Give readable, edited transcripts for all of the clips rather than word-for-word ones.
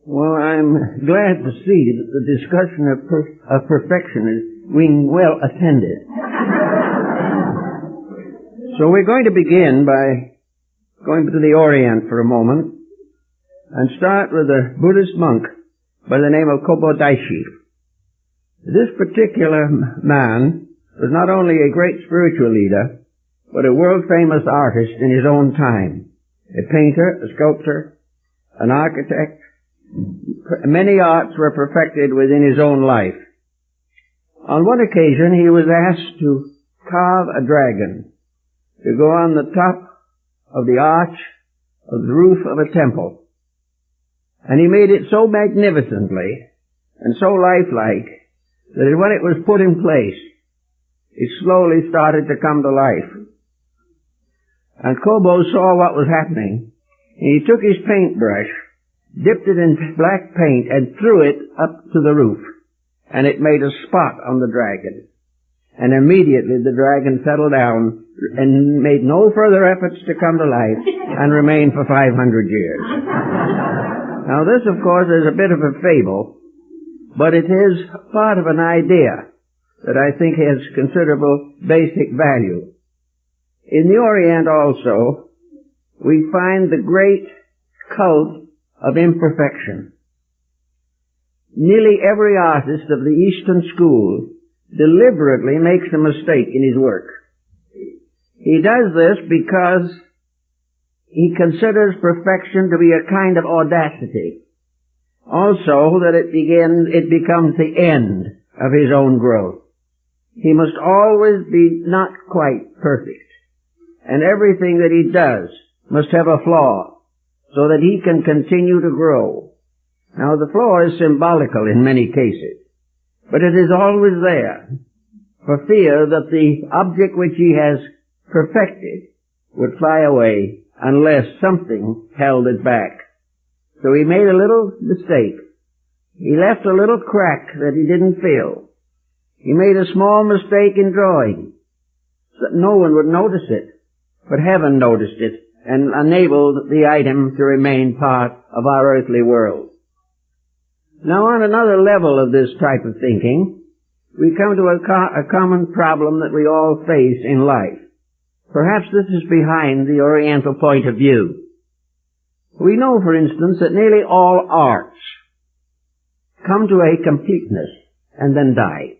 Well, I'm glad to see that the discussion of perfection is being well attended. So we're going to begin by going to the Orient for a moment and start with a Buddhist monk by the name of Kobo Daishi. This particular man was not only a great spiritual leader, but a world-famous artist in his own time. A painter, a sculptor, an architect. Many arts were perfected within his own life. On one occasion he was asked to carve a dragon to go on the top of the arch of the roof of a temple. And he made it so magnificently and so lifelike that when it was put in place, it slowly started to come to life. And Kobo saw what was happening. He took his paintbrush, dipped it in black paint, and threw it up to the roof. And it made a spot on the dragon. And immediately the dragon settled down and made no further efforts to come to life and remained for 500 years. Now this, of course, is a bit of a fable, but it is part of an idea that I think has considerable basic value. In the Orient also, we find the great cult of imperfection. Nearly every artist of the Eastern school deliberately makes a mistake in his work. He does this because he considers perfection to be a kind of audacity. Also, that it becomes the end of his own growth. He must always be not quite perfect. And everything that he does must have a flaw so that he can continue to grow. Now, the flaw is symbolical in many cases, but it is always there for fear that the object which he has perfected would fly away unless something held it back. So he made a little mistake. He left a little crack that he didn't fill. He made a small mistake in drawing so that no one would notice it, but heaven noticed it and enabled the item to remain part of our earthly world. Now, on another level of this type of thinking, we come to a common problem that we all face in life. Perhaps this is behind the Oriental point of view. We know, for instance, that nearly all arts come to a completeness and then die.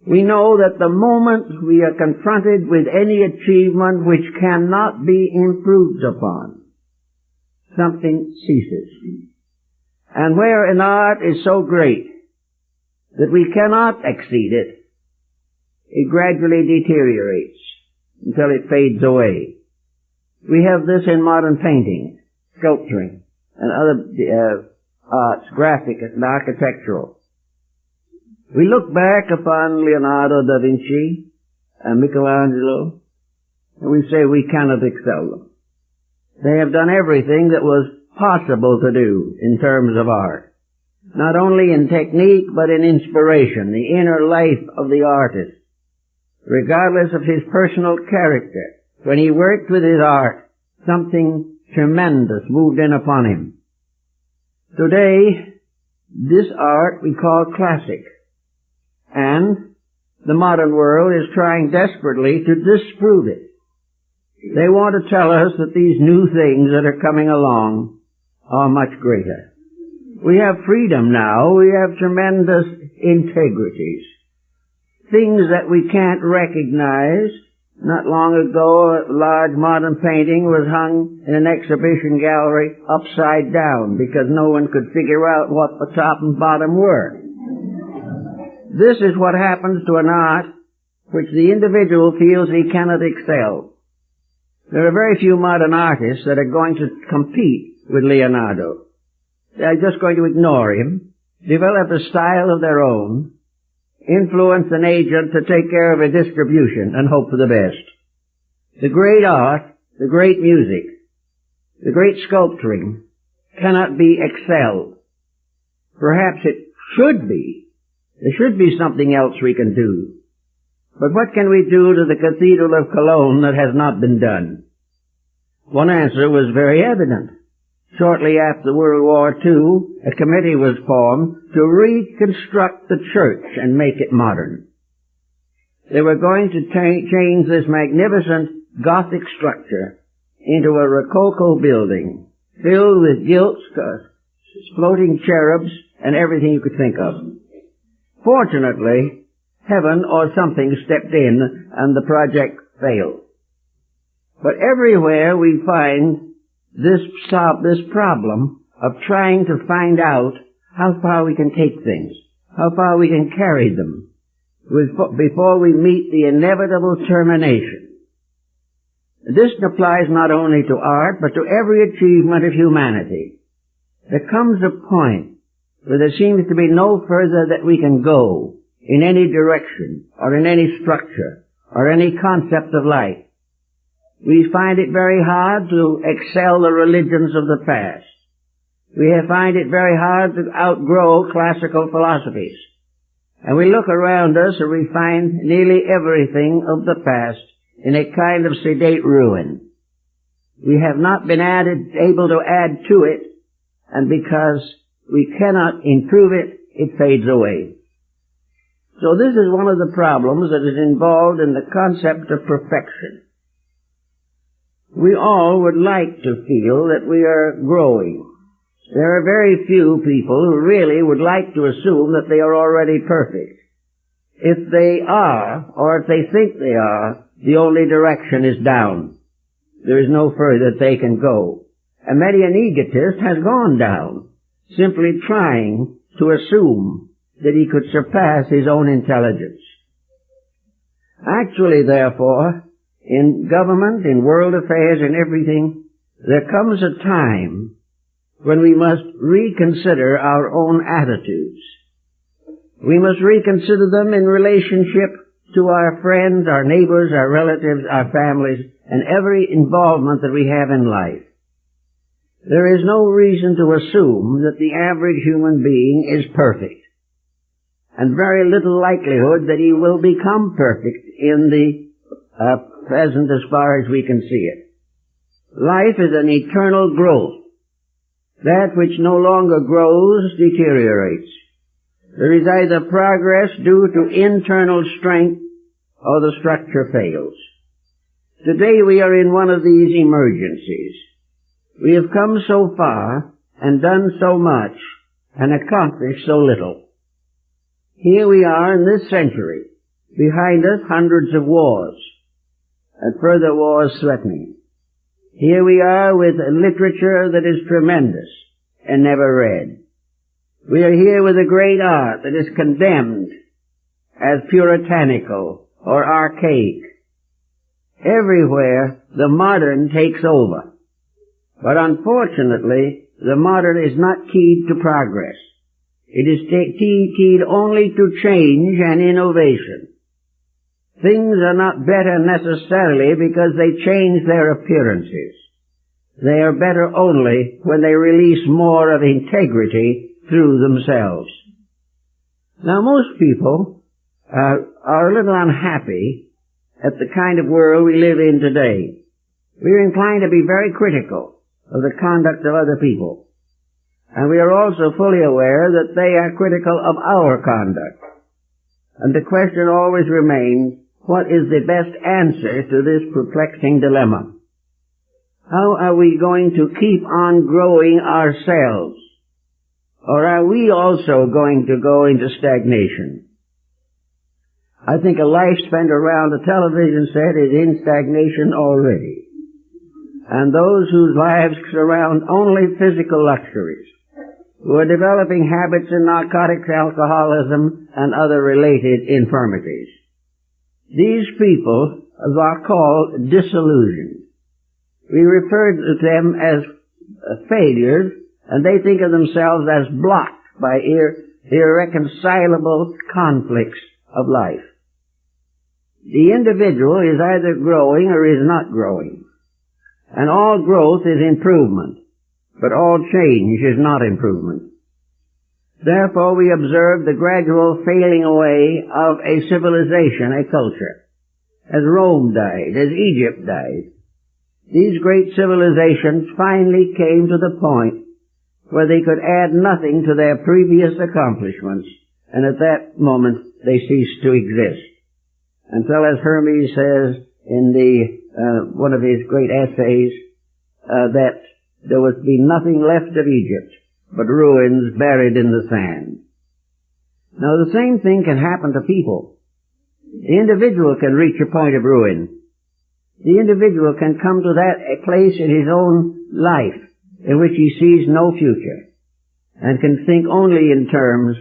We know that the moment we are confronted with any achievement which cannot be improved upon, something ceases. And where an art is so great that we cannot exceed it, it gradually deteriorates until it fades away. We have this in modern painting, sculpturing, and other arts, graphic and architectural. We look back upon Leonardo da Vinci and Michelangelo, and we say we cannot excel them. They have done everything that was possible to do in terms of art. Not only in technique, but in inspiration, the inner life of the artist. Regardless of his personal character, when he worked with his art, something tremendous moved in upon him. Today, this art we call classic. And the modern world is trying desperately to disprove it. They want to tell us that these new things that are coming along are much greater. We have freedom now. We have tremendous integrities. Things that we can't recognize. Not long ago, a large modern painting was hung in an exhibition gallery upside down because no one could figure out what the top and bottom were. This is what happens to an art which the individual feels he cannot excel. There are very few modern artists that are going to compete with Leonardo. They're just going to ignore him, develop a style of their own, influence an agent to take care of a distribution, and hope for the best. The great art, the great music, the great sculpturing cannot be excelled. Perhaps it should be. There should be something else we can do. But what can we do to the Cathedral of Cologne that has not been done? One answer was very evident. Shortly after World War II, a committee was formed to reconstruct the church and make it modern. They were going to change this magnificent Gothic structure into a Rococo building filled with gilt, floating cherubs, and everything you could think of. Fortunately, heaven or something stepped in and the project failed. But everywhere we find this problem of trying to find out how far we can take things, how far we can carry them before we meet the inevitable termination. This applies not only to art, but to every achievement of humanity. There comes a point where there seems to be no further that we can go in any direction, or in any structure, or any concept of life. We find it very hard to excel the religions of the past. We find it very hard to outgrow classical philosophies. And we look around us and we find nearly everything of the past in a kind of sedate ruin. We have not been able to add to it, and because we cannot improve it, it fades away. So this is one of the problems that is involved in the concept of perfection. We all would like to feel that we are growing. There are very few people who really would like to assume that they are already perfect. If they are, or if they think they are, the only direction is down. There is no further they can go. And many an egotist has gone down, simply trying to assume that he could surpass his own intelligence. Actually, therefore, in government, in world affairs, in everything, there comes a time when we must reconsider our own attitudes. We must reconsider them in relationship to our friends, our neighbors, our relatives, our families, and every involvement that we have in life. There is no reason to assume that the average human being is perfect, and very little likelihood that he will become perfect in the present as far as we can see it. Life is an eternal growth. That which no longer grows deteriorates. There is either progress due to internal strength or the structure fails. Today we are in one of these emergencies. We have come so far and done so much and accomplished so little. Here we are in this century, behind us hundreds of wars, and further wars threatening. Here we are with a literature that is tremendous and never read. We are here with a great art that is condemned as puritanical or archaic. Everywhere the modern takes over. But unfortunately, the modern is not keyed to progress. It is keyed only to change and innovation. Things are not better necessarily because they change their appearances. They are better only when they release more of integrity through themselves. Now, most people are a little unhappy at the kind of world we live in today. We're inclined to be very critical of the conduct of other people. And we are also fully aware that they are critical of our conduct. And the question always remains, what is the best answer to this perplexing dilemma? How are we going to keep on growing ourselves? Or are we also going to go into stagnation? I think a life spent around a television set is in stagnation already. And those whose lives surround only physical luxuries, who are developing habits in narcotics, alcoholism, and other related infirmities. These people are called disillusioned. We refer to them as failures, and they think of themselves as blocked by irreconcilable conflicts of life. The individual is either growing or is not growing. And all growth is improvement, but all change is not improvement. Therefore, we observe the gradual failing away of a civilization, a culture. As Rome died, as Egypt died. these great civilizations finally came to the point where they could add nothing to their previous accomplishments, and at that moment they ceased to exist. Until, as Hermes says in one of his great essays, that there would be nothing left of Egypt but ruins buried in the sand. Now the same thing can happen to people. The individual can reach a point of ruin. The individual can come to that place in his own life in which he sees no future and can think only in terms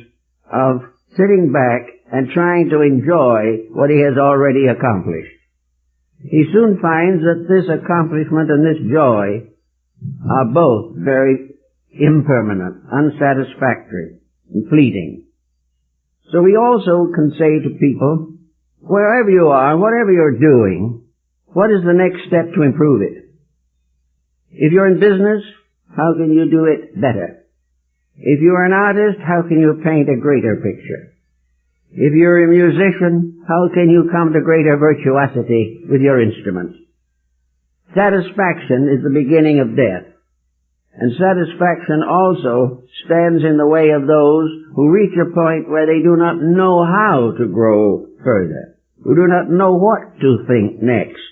of sitting back and trying to enjoy what he has already accomplished. He soon finds that this accomplishment and this joy are both very impermanent, unsatisfactory, and fleeting. So we also can say to people, wherever you are, whatever you're doing, what is the next step to improve it? If you're in business, how can you do it better? If you're an artist, how can you paint a greater picture? If you're a musician, how can you come to greater virtuosity with your instrument? Satisfaction is the beginning of death. And satisfaction also stands in the way of those who reach a point where they do not know how to grow further, who do not know what to think next.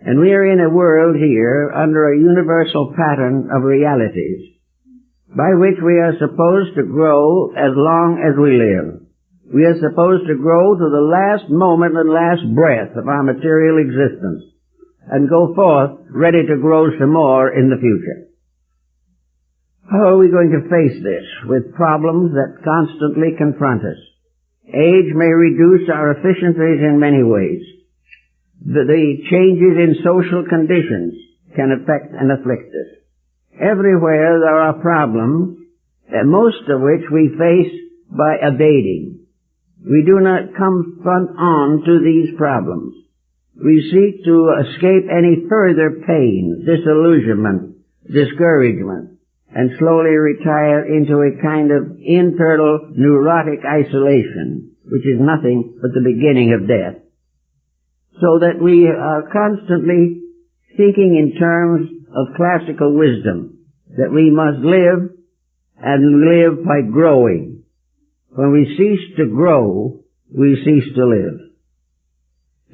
And we are in a world here under a universal pattern of realities by which we are supposed to grow as long as we live. We are supposed to grow to the last moment and last breath of our material existence and go forth ready to grow some more in the future. How are we going to face this with problems that constantly confront us? Age may reduce our efficiencies in many ways. The changes in social conditions can affect and afflict us. Everywhere there are problems, most of which we face by evading. We do not come front on to these problems. We seek to escape any further pain, disillusionment, discouragement, and slowly retire into a kind of internal neurotic isolation, which is nothing but the beginning of death. So that we are constantly thinking in terms of classical wisdom, that we must live and live by growing. When we cease to grow, we cease to live.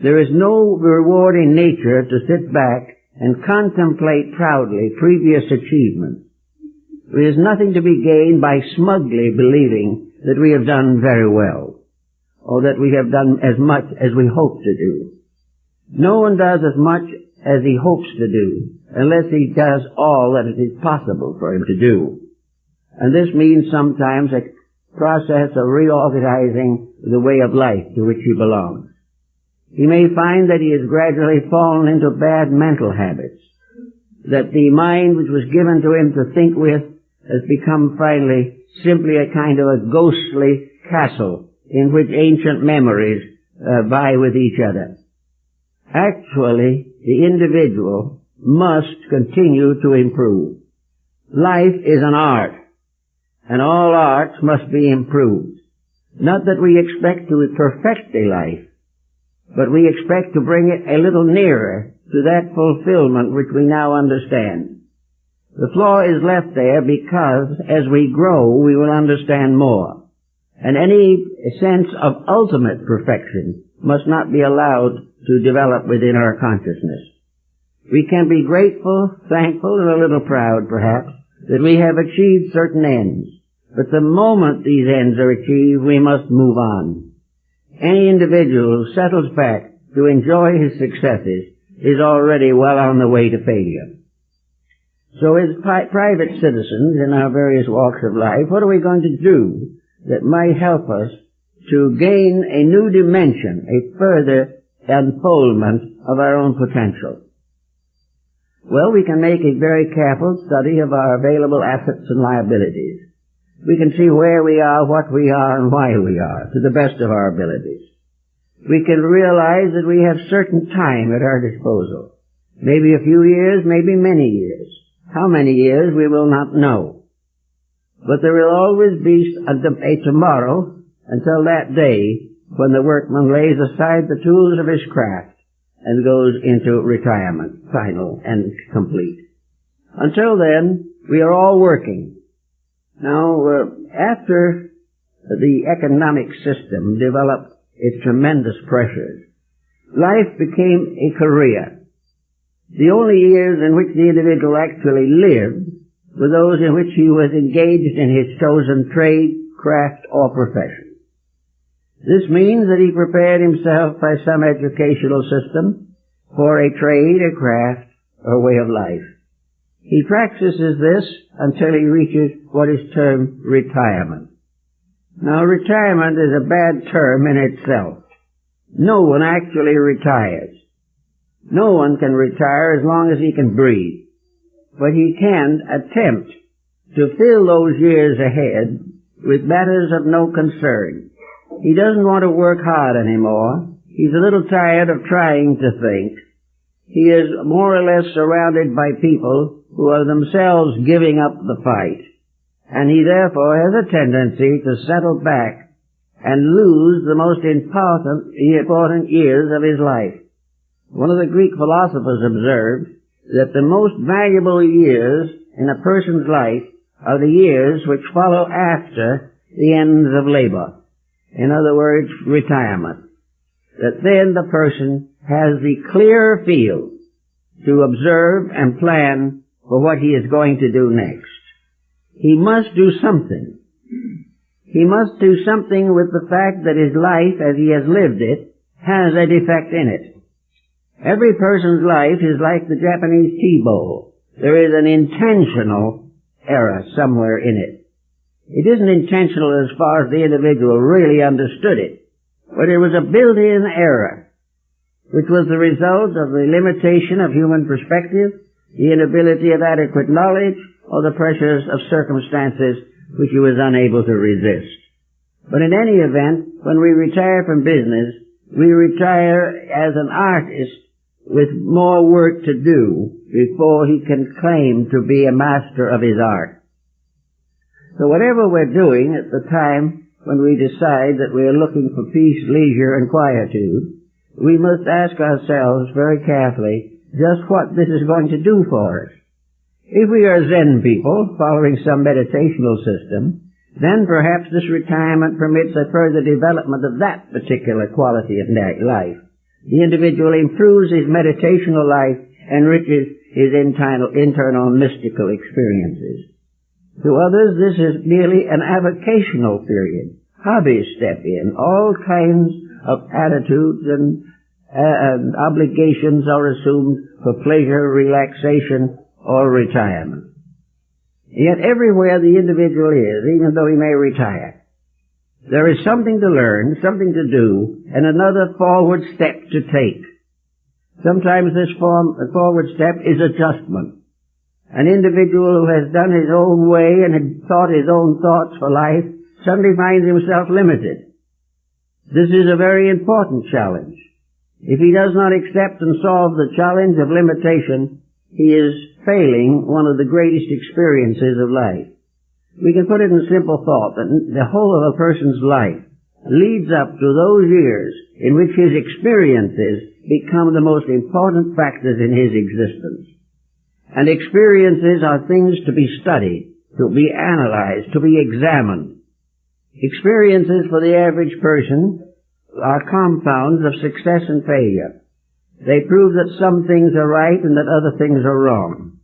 There is no reward in nature to sit back and contemplate proudly previous achievements. There is nothing to be gained by smugly believing that we have done very well, or that we have done as much as we hope to do. No one does as much as he hopes to do, unless he does all that it is possible for him to do. And this means sometimes a process of reorganizing the way of life to which he belongs. He may find that he has gradually fallen into bad mental habits, that the mind which was given to him to think with has become finally simply a kind of a ghostly castle in which ancient memories vie with each other. Actually, the individual must continue to improve. Life is an art, and all arts must be improved. Not that we expect to perfect a life, but we expect to bring it a little nearer to that fulfillment which we now understand. The flaw is left there because as we grow, we will understand more. And any sense of ultimate perfection must not be allowed to develop within our consciousness. We can be grateful, thankful, and a little proud, perhaps, that we have achieved certain ends. But the moment these ends are achieved, we must move on. Any individual who settles back to enjoy his successes is already well on the way to failure. So as private citizens in our various walks of life, what are we going to do that might help us to gain a new dimension, a further unfoldment of our own potential? Well, we can make a very careful study of our available assets and liabilities. We can see where we are, what we are, and why we are, to the best of our abilities. We can realize that we have certain time at our disposal. Maybe a few years, maybe many years. How many years we will not know. But there will always be a tomorrow until that day when the workman lays aside the tools of his craft and goes into retirement, final and complete. Until then, we are all working. Now, after the economic system developed its tremendous pressures, life became a career. The only years in which the individual actually lived were those in which he was engaged in his chosen trade, craft, or profession. This means that he prepared himself by some educational system for a trade, a craft, or way of life. He practices this until he reaches what is termed retirement. Now, retirement is a bad term in itself. No one actually retires. No one can retire as long as he can breathe. But he can attempt to fill those years ahead with matters of no concern. He doesn't want to work hard anymore. He's a little tired of trying to think. He is more or less surrounded by people who are themselves giving up the fight. And he therefore has a tendency to settle back and lose the most important years of his life. One of the Greek philosophers observed that the most valuable years in a person's life are the years which follow after the ends of labor. In other words, retirement. That then the person has the clear field to observe and plan for what he is going to do next. He must do something. He must do something with the fact that his life, as he has lived it, has a defect in it. Every person's life is like the Japanese tea bowl. There is an intentional error somewhere in it. It isn't intentional as far as the individual really understood it, but it was a built-in error, which was the result of the limitation of human perspective, the inability of adequate knowledge, or the pressures of circumstances which he was unable to resist. But in any event, when we retire from business, we retire as an artist with more work to do before he can claim to be a master of his art. So whatever we're doing at the time when we decide that we are looking for peace, leisure, and quietude, we must ask ourselves very carefully just what this is going to do for us. If we are Zen people following some meditational system, then perhaps this retirement permits a further development of that particular quality of life. The individual improves his meditational life, enriches his internal mystical experiences. To others, this is merely an avocational period. Hobbies step in. All kinds of attitudes and obligations are assumed for pleasure, relaxation, or retirement. Yet everywhere the individual is, even though he may retire, there is something to learn, something to do, and another forward step to take. Sometimes this forward step is adjustment. An individual who has done his own way and had thought his own thoughts for life suddenly finds himself limited. This is a very important challenge. If he does not accept and solve the challenge of limitation, he is failing one of the greatest experiences of life. We can put it in simple thought that the whole of a person's life leads up to those years in which his experiences become the most important factors in his existence. And experiences are things to be studied, to be analyzed, to be examined. Experiences for the average person are compounds of success and failure. They prove that some things are right and that other things are wrong.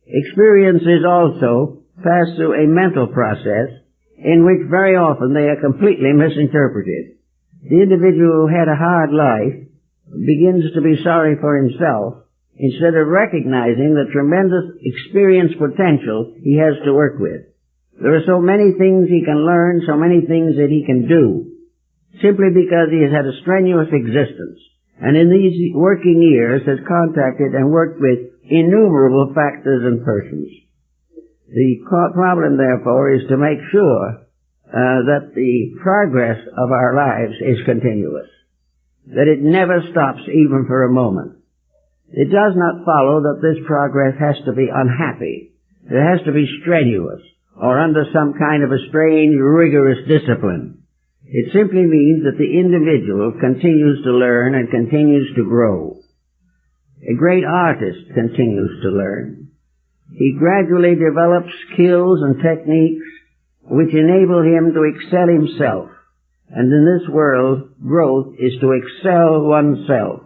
Experiences also pass through a mental process in which very often they are completely misinterpreted. The individual who had a hard life begins to be sorry for himself instead of recognizing the tremendous experience potential he has to work with. There are so many things he can learn, so many things that he can do, simply because he has had a strenuous existence, and in these working years has contacted and worked with innumerable factors and persons. The problem, therefore, is to make sure that the progress of our lives is continuous, that it never stops even for a moment. It does not follow that this progress has to be unhappy. It has to be strenuous or under some kind of a strange, rigorous discipline. It simply means that the individual continues to learn and continues to grow. A great artist continues to learn. He gradually develops skills and techniques which enable him to excel himself. And in this world, growth is to excel oneself.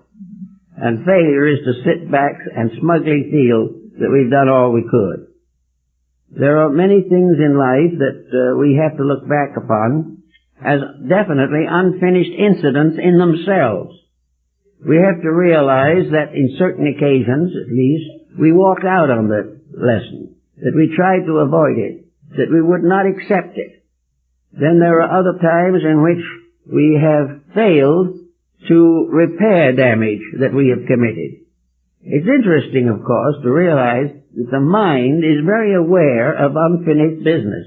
And failure is to sit back and smugly feel that we've done all we could. There are many things in life that we have to look back upon as definitely unfinished incidents in themselves. We have to realize that in certain occasions, at least, we walked out on the lesson, that we tried to avoid it, that we would not accept it. Then there are other times in which we have failed to repair damage that we have committed. It's interesting, of course, to realize that the mind is very aware of unfinished business.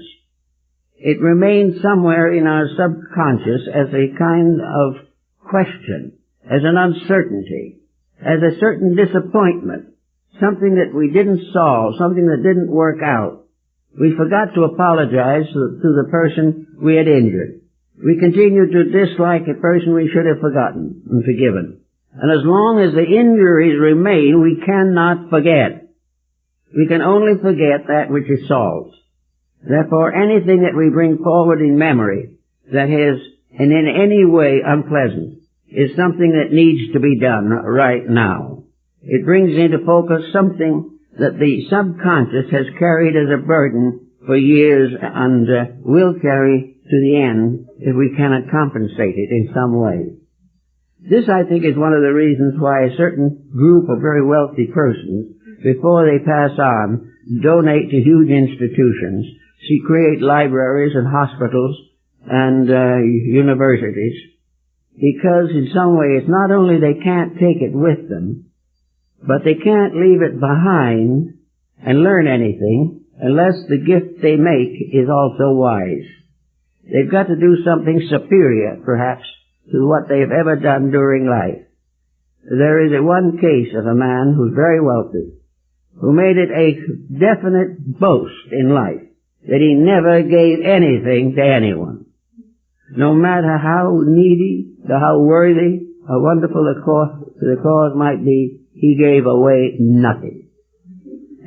It remains somewhere in our subconscious as a kind of question, as an uncertainty, as a certain disappointment, something that we didn't solve, something that didn't work out. We forgot to apologize to the person we had injured. We continued to dislike a person we should have forgotten and forgiven. And as long as the injuries remain, we cannot forget. We can only forget that which is solved. Therefore, anything that we bring forward in memory that is in any way unpleasant is something that needs to be done right now. It brings into focus something that the subconscious has carried as a burden for years and will carry to the end if we cannot compensate it in some way. This, I think, is one of the reasons why a certain group of very wealthy persons, before they pass on, donate to huge institutions, create libraries and hospitals and universities, because in some way it's not only they can't take it with them, but they can't leave it behind and learn anything unless the gift they make is also wise. They've got to do something superior, perhaps, to what they've ever done during life. There is one case of a man who's very wealthy, who made it a definite boast in life that he never gave anything to anyone. No matter how needy, how worthy, how wonderful the cause might be, he gave away nothing.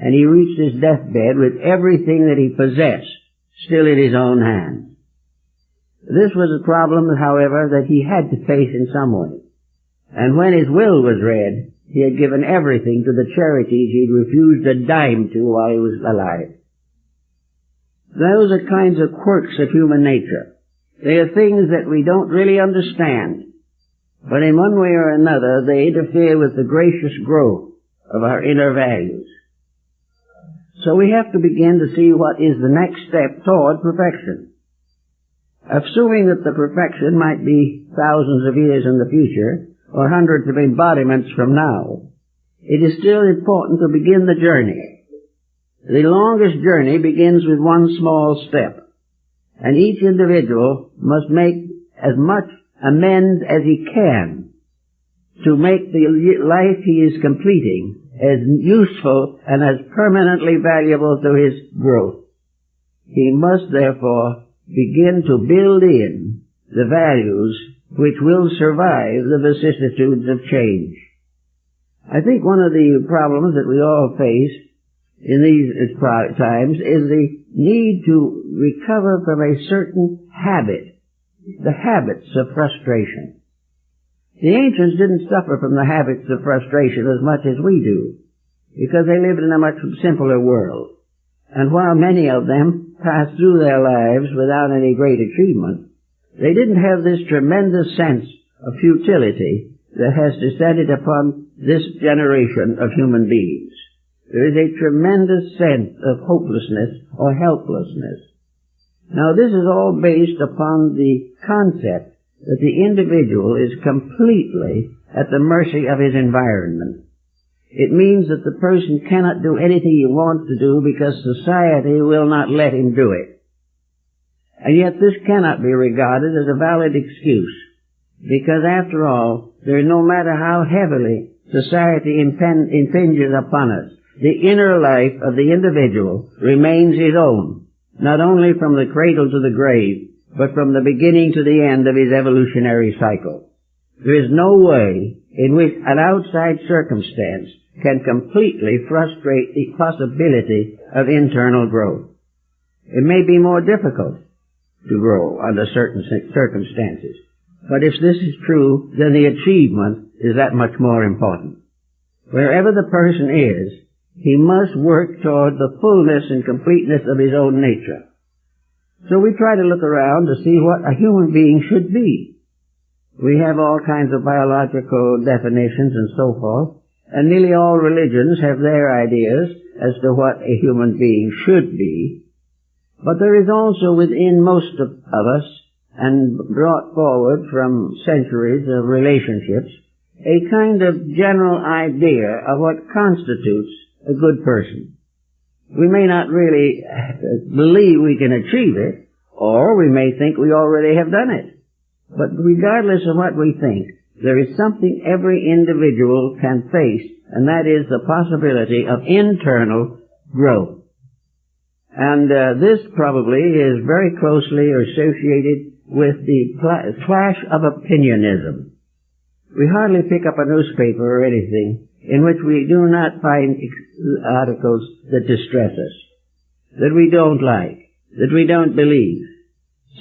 And he reached his deathbed with everything that he possessed still in his own hands. This was a problem, however, that he had to face in some way. And when his will was read, he had given everything to the charities he'd refused a dime to while he was alive. Those are kinds of quirks of human nature. They are things that we don't really understand, but in one way or another they interfere with the gracious growth of our inner values. So we have to begin to see what is the next step toward perfection. Assuming that the perfection might be thousands of years in the future, or hundreds of embodiments from now, it is still important to begin the journey. The longest journey begins with one small step, and each individual must make as much amends as he can to make the life he is completing as useful and as permanently valuable to his growth. He must therefore begin to build in the values which will survive the vicissitudes of change. I think one of the problems that we all face in these times is the need to recover from a certain habit, the habits of frustration. The ancients didn't suffer from the habits of frustration as much as we do, because they lived in a much simpler world. And while many of them passed through their lives without any great achievement, they didn't have this tremendous sense of futility that has descended upon this generation of human beings. There is a tremendous sense of hopelessness or helplessness. Now, this is all based upon the concept that the individual is completely at the mercy of his environment. It means that the person cannot do anything he wants to do because society will not let him do it. And yet this cannot be regarded as a valid excuse, because after all, no matter how heavily society impinges upon us, the inner life of the individual remains his own, not only from the cradle to the grave, but from the beginning to the end of his evolutionary cycle. There is no way in which an outside circumstance can completely frustrate the possibility of internal growth. It may be more difficult to grow under certain circumstances, but if this is true, then the achievement is that much more important. Wherever the person is, he must work toward the fullness and completeness of his own nature. So we try to look around to see what a human being should be. We have all kinds of biological definitions and so forth, and nearly all religions have their ideas as to what a human being should be. But there is also within most of us, and brought forward from centuries of relationships, a kind of general idea of what constitutes a good person. We may not really believe we can achieve it, or we may think we already have done it. But regardless of what we think, there is something every individual can face, and that is the possibility of internal growth. And this probably is very closely associated with the clash of opinionism. We hardly pick up a newspaper or anything in which we do not find articles that distress us, that we don't like, that we don't believe.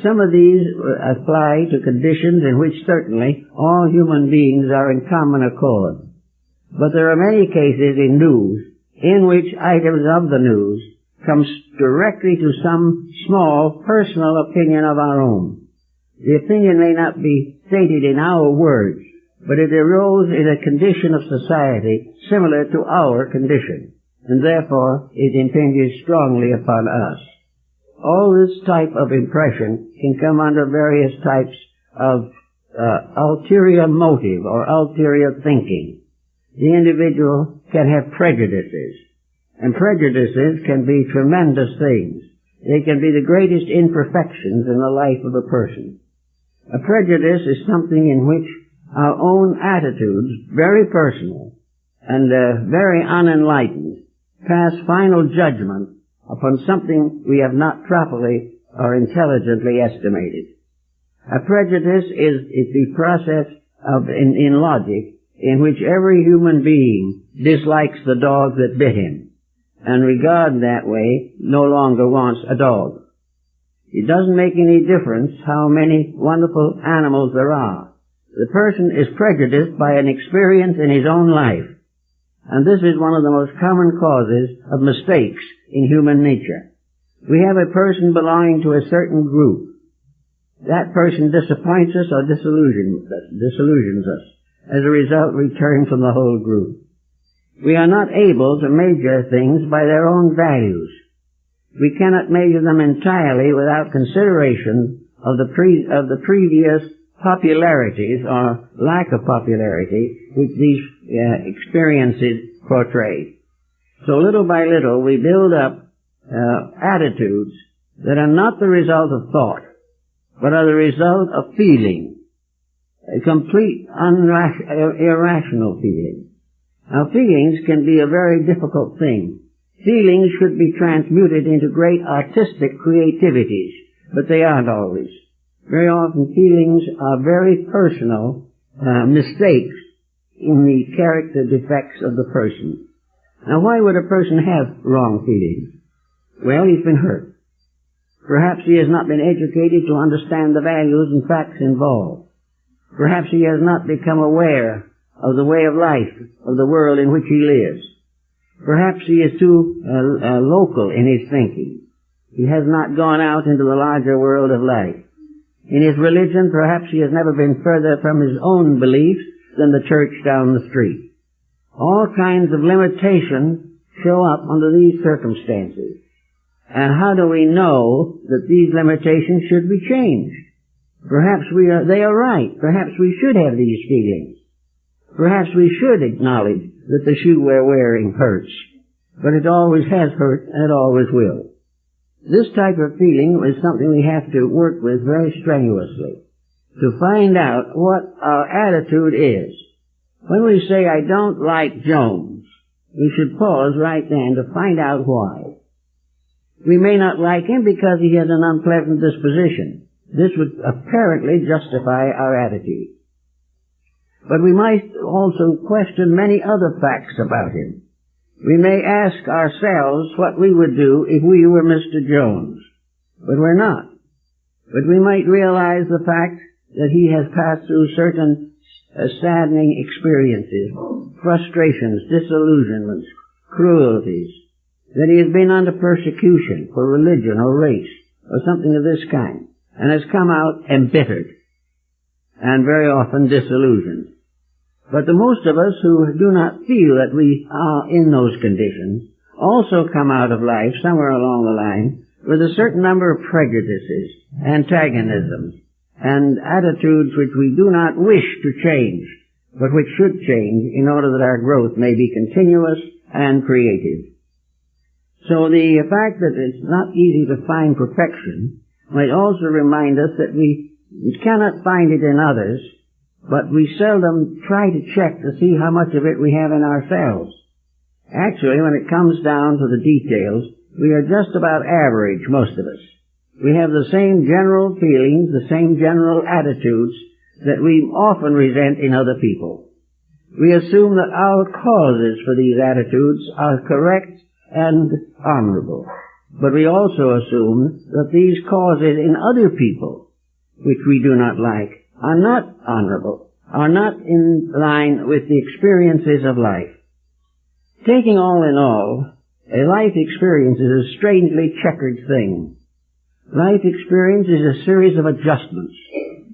Some of these apply to conditions in which certainly all human beings are in common accord. But there are many cases in news in which items of the news comes directly to some small personal opinion of our own. The opinion may not be stated in our words, but it arose in a condition of society similar to our condition, and therefore it impinges strongly upon us. All this type of impression can come under various types of ulterior motive or ulterior thinking. The individual can have prejudices, and prejudices can be tremendous things. They can be the greatest imperfections in the life of a person. A prejudice is something in which our own attitudes, very personal and very unenlightened, pass final judgment upon something we have not properly or intelligently estimated. A prejudice is the process of, in logic, in which every human being dislikes the dog that bit him, and regard that way no longer wants a dog. It doesn't make any difference how many wonderful animals there are. The person is prejudiced by an experience in his own life, and this is one of the most common causes of mistakes in human nature. We have a person belonging to a certain group. That person disappoints us or disillusions us. As a result, we turn from the whole group. We are not able to measure things by their own values. We cannot measure them entirely without consideration of the previous popularities or lack of popularity which these experiences portray. So little by little we build up attitudes that are not the result of thought, but are the result of feeling, a complete irrational feeling. Now feelings can be a very difficult thing. Feelings should be transmuted into great artistic creativities, but they aren't always. Very often feelings are very personal mistakes in the character defects of the person. Now why would a person have wrong feelings? Well, he's been hurt. Perhaps he has not been educated to understand the values and facts involved. Perhaps he has not become aware of the way of life of the world in which he lives. Perhaps he is too local in his thinking. He has not gone out into the larger world of life. In his religion, perhaps he has never been further from his own beliefs than the church down the street. All kinds of limitations show up under these circumstances. And how do we know that these limitations should be changed? Perhaps they are right. Perhaps we should have these feelings. Perhaps we should acknowledge that the shoe we're wearing hurts. But it always has hurt, and it always will. This type of feeling is something we have to work with very strenuously to find out what our attitude is. When we say, I don't like Jones, we should pause right then to find out why. We may not like him because he has an unpleasant disposition. This would apparently justify our attitude. but we might also question many other facts about him. We may ask ourselves what we would do if we were Mr. Jones, but we're not. But we might realize the fact that he has passed through certain saddening experiences, frustrations, disillusionments, cruelties, that he has been under persecution for religion or race or something of this kind, and has come out embittered and very often disillusioned. But the most of us who do not feel that we are in those conditions also come out of life somewhere along the line with a certain number of prejudices, antagonisms, and attitudes which we do not wish to change, but which should change in order that our growth may be continuous and creative. So the fact that it's not easy to find perfection might also remind us that we cannot find it in others, but we seldom try to check to see how much of it we have in ourselves. Actually, when it comes down to the details, we are just about average, most of us. We have the same general feelings, the same general attitudes that we often resent in other people. We assume that our causes for these attitudes are correct and honorable. But we also assume that these causes in other people, which we do not like, are not honorable, are not in line with the experiences of life. Taking all in all, a life experience is a strangely checkered thing. Life experience is a series of adjustments.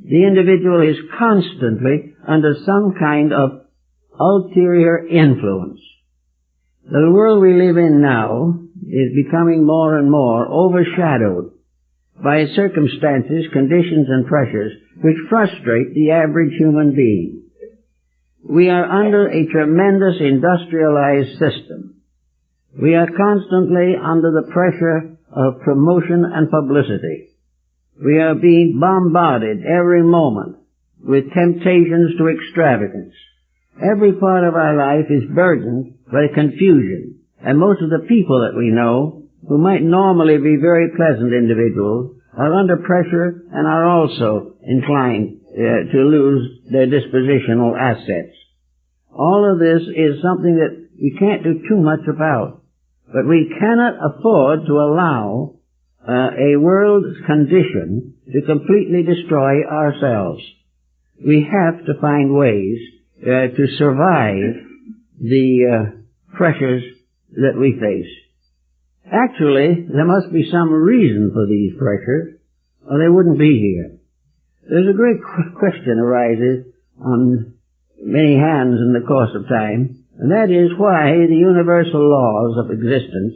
The individual is constantly under some kind of ulterior influence. The world we live in now is becoming more and more overshadowed by circumstances, conditions, and pressures which frustrate the average human being. We are under a tremendous industrialized system. We are constantly under the pressure of promotion and publicity. We are being bombarded every moment with temptations to extravagance. Every part of our life is burdened by confusion, and most of the people that we know, who might normally be very pleasant individuals, are under pressure and are also inclined to lose their dispositional assets. All of this is something that we can't do too much about, but we cannot afford to allow a world's condition to completely destroy ourselves. We have to find ways to survive the pressures that we face. Actually, there must be some reason for these pressures, or they wouldn't be here. There's a great question arises on many hands in the course of time, and that is why the universal laws of existence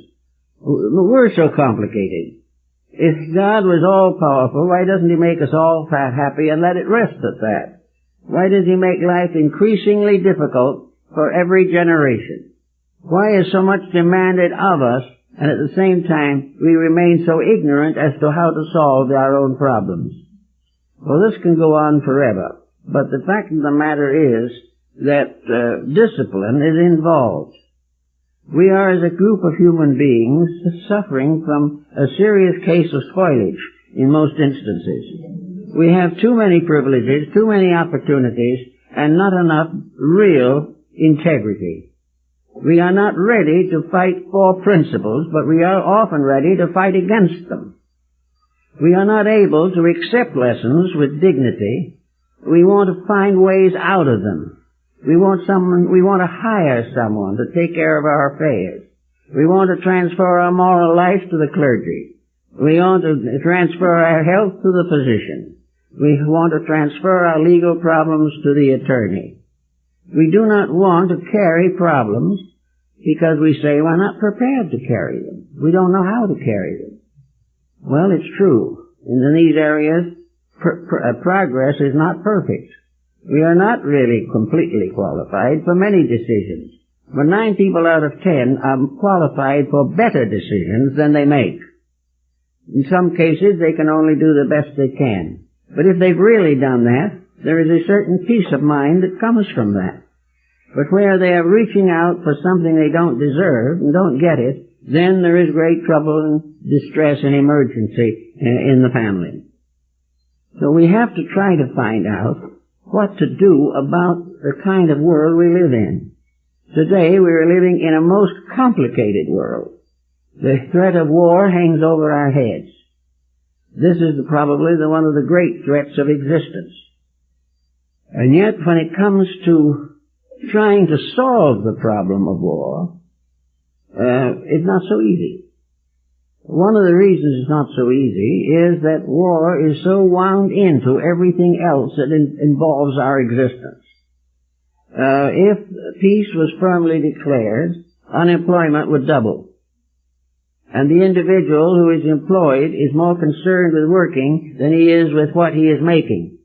were so complicated. If God was all-powerful, why doesn't He make us all fat happy and let it rest at that? Why does He make life increasingly difficult for every generation? Why is so much demanded of us, and at the same time we remain so ignorant as to how to solve our own problems? Well, this can go on forever, but the fact of the matter is that discipline is involved. We are, as a group of human beings, suffering from a serious case of spoilage in most instances. We have too many privileges, too many opportunities, and not enough real integrity. We are not ready to fight for principles, but we are often ready to fight against them. We are not able to accept lessons with dignity. We want to find ways out of them. We want to hire someone to take care of our affairs. We want to transfer our moral life to the clergy. We want to transfer our health to the physician. We want to transfer our legal problems to the attorney. We do not want to carry problems because we say we're not prepared to carry them. We don't know how to carry them. Well, it's true. In these areas, progress is not perfect. We are not really completely qualified for many decisions, but 9 people out of 10 are qualified for better decisions than they make. In some cases, they can only do the best they can. But if they've really done that, there is a certain peace of mind that comes from that. But where they are reaching out for something they don't deserve and don't get it, then there is great trouble and distress and emergency in the family. So we have to try to find out what to do about the kind of world we live in. Today we are living in a most complicated world. The threat of war hangs over our heads. This is probably one of the great threats of existence. And yet, when it comes to trying to solve the problem of war, it's not so easy. One of the reasons it's not so easy is that war is so wound into everything else that involves our existence. If peace was firmly declared, unemployment would double. And the individual who is employed is more concerned with working than he is with what he is making.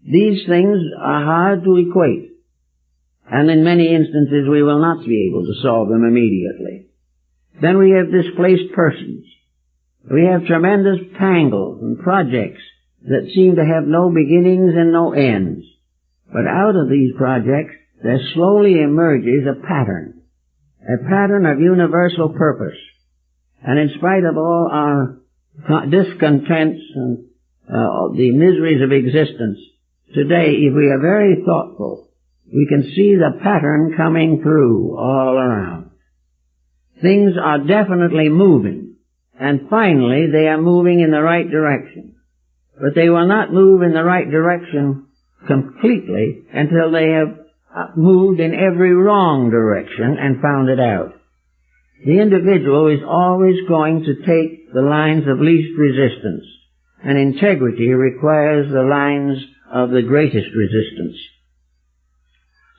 These things are hard to equate, and in many instances we will not be able to solve them immediately. Then we have displaced persons. We have tremendous tangles and projects that seem to have no beginnings and no ends. But out of these projects there slowly emerges a pattern of universal purpose. And in spite of all our discontents and the miseries of existence, today, if we are very thoughtful, we can see the pattern coming through all around. Things are definitely moving, and finally they are moving in the right direction. But they will not move in the right direction completely until they have moved in every wrong direction and found it out. The individual is always going to take the lines of least resistance, and integrity requires the lines of the greatest resistance.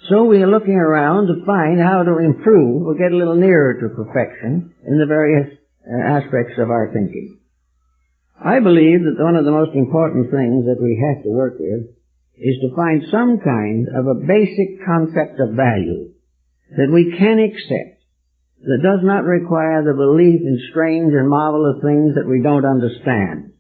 So we are looking around to find how to improve or get a little nearer to perfection in the various aspects of our thinking. I believe that one of the most important things that we have to work with is to find some kind of a basic concept of value that we can accept, that does not require the belief in strange and marvelous things that we don't understand.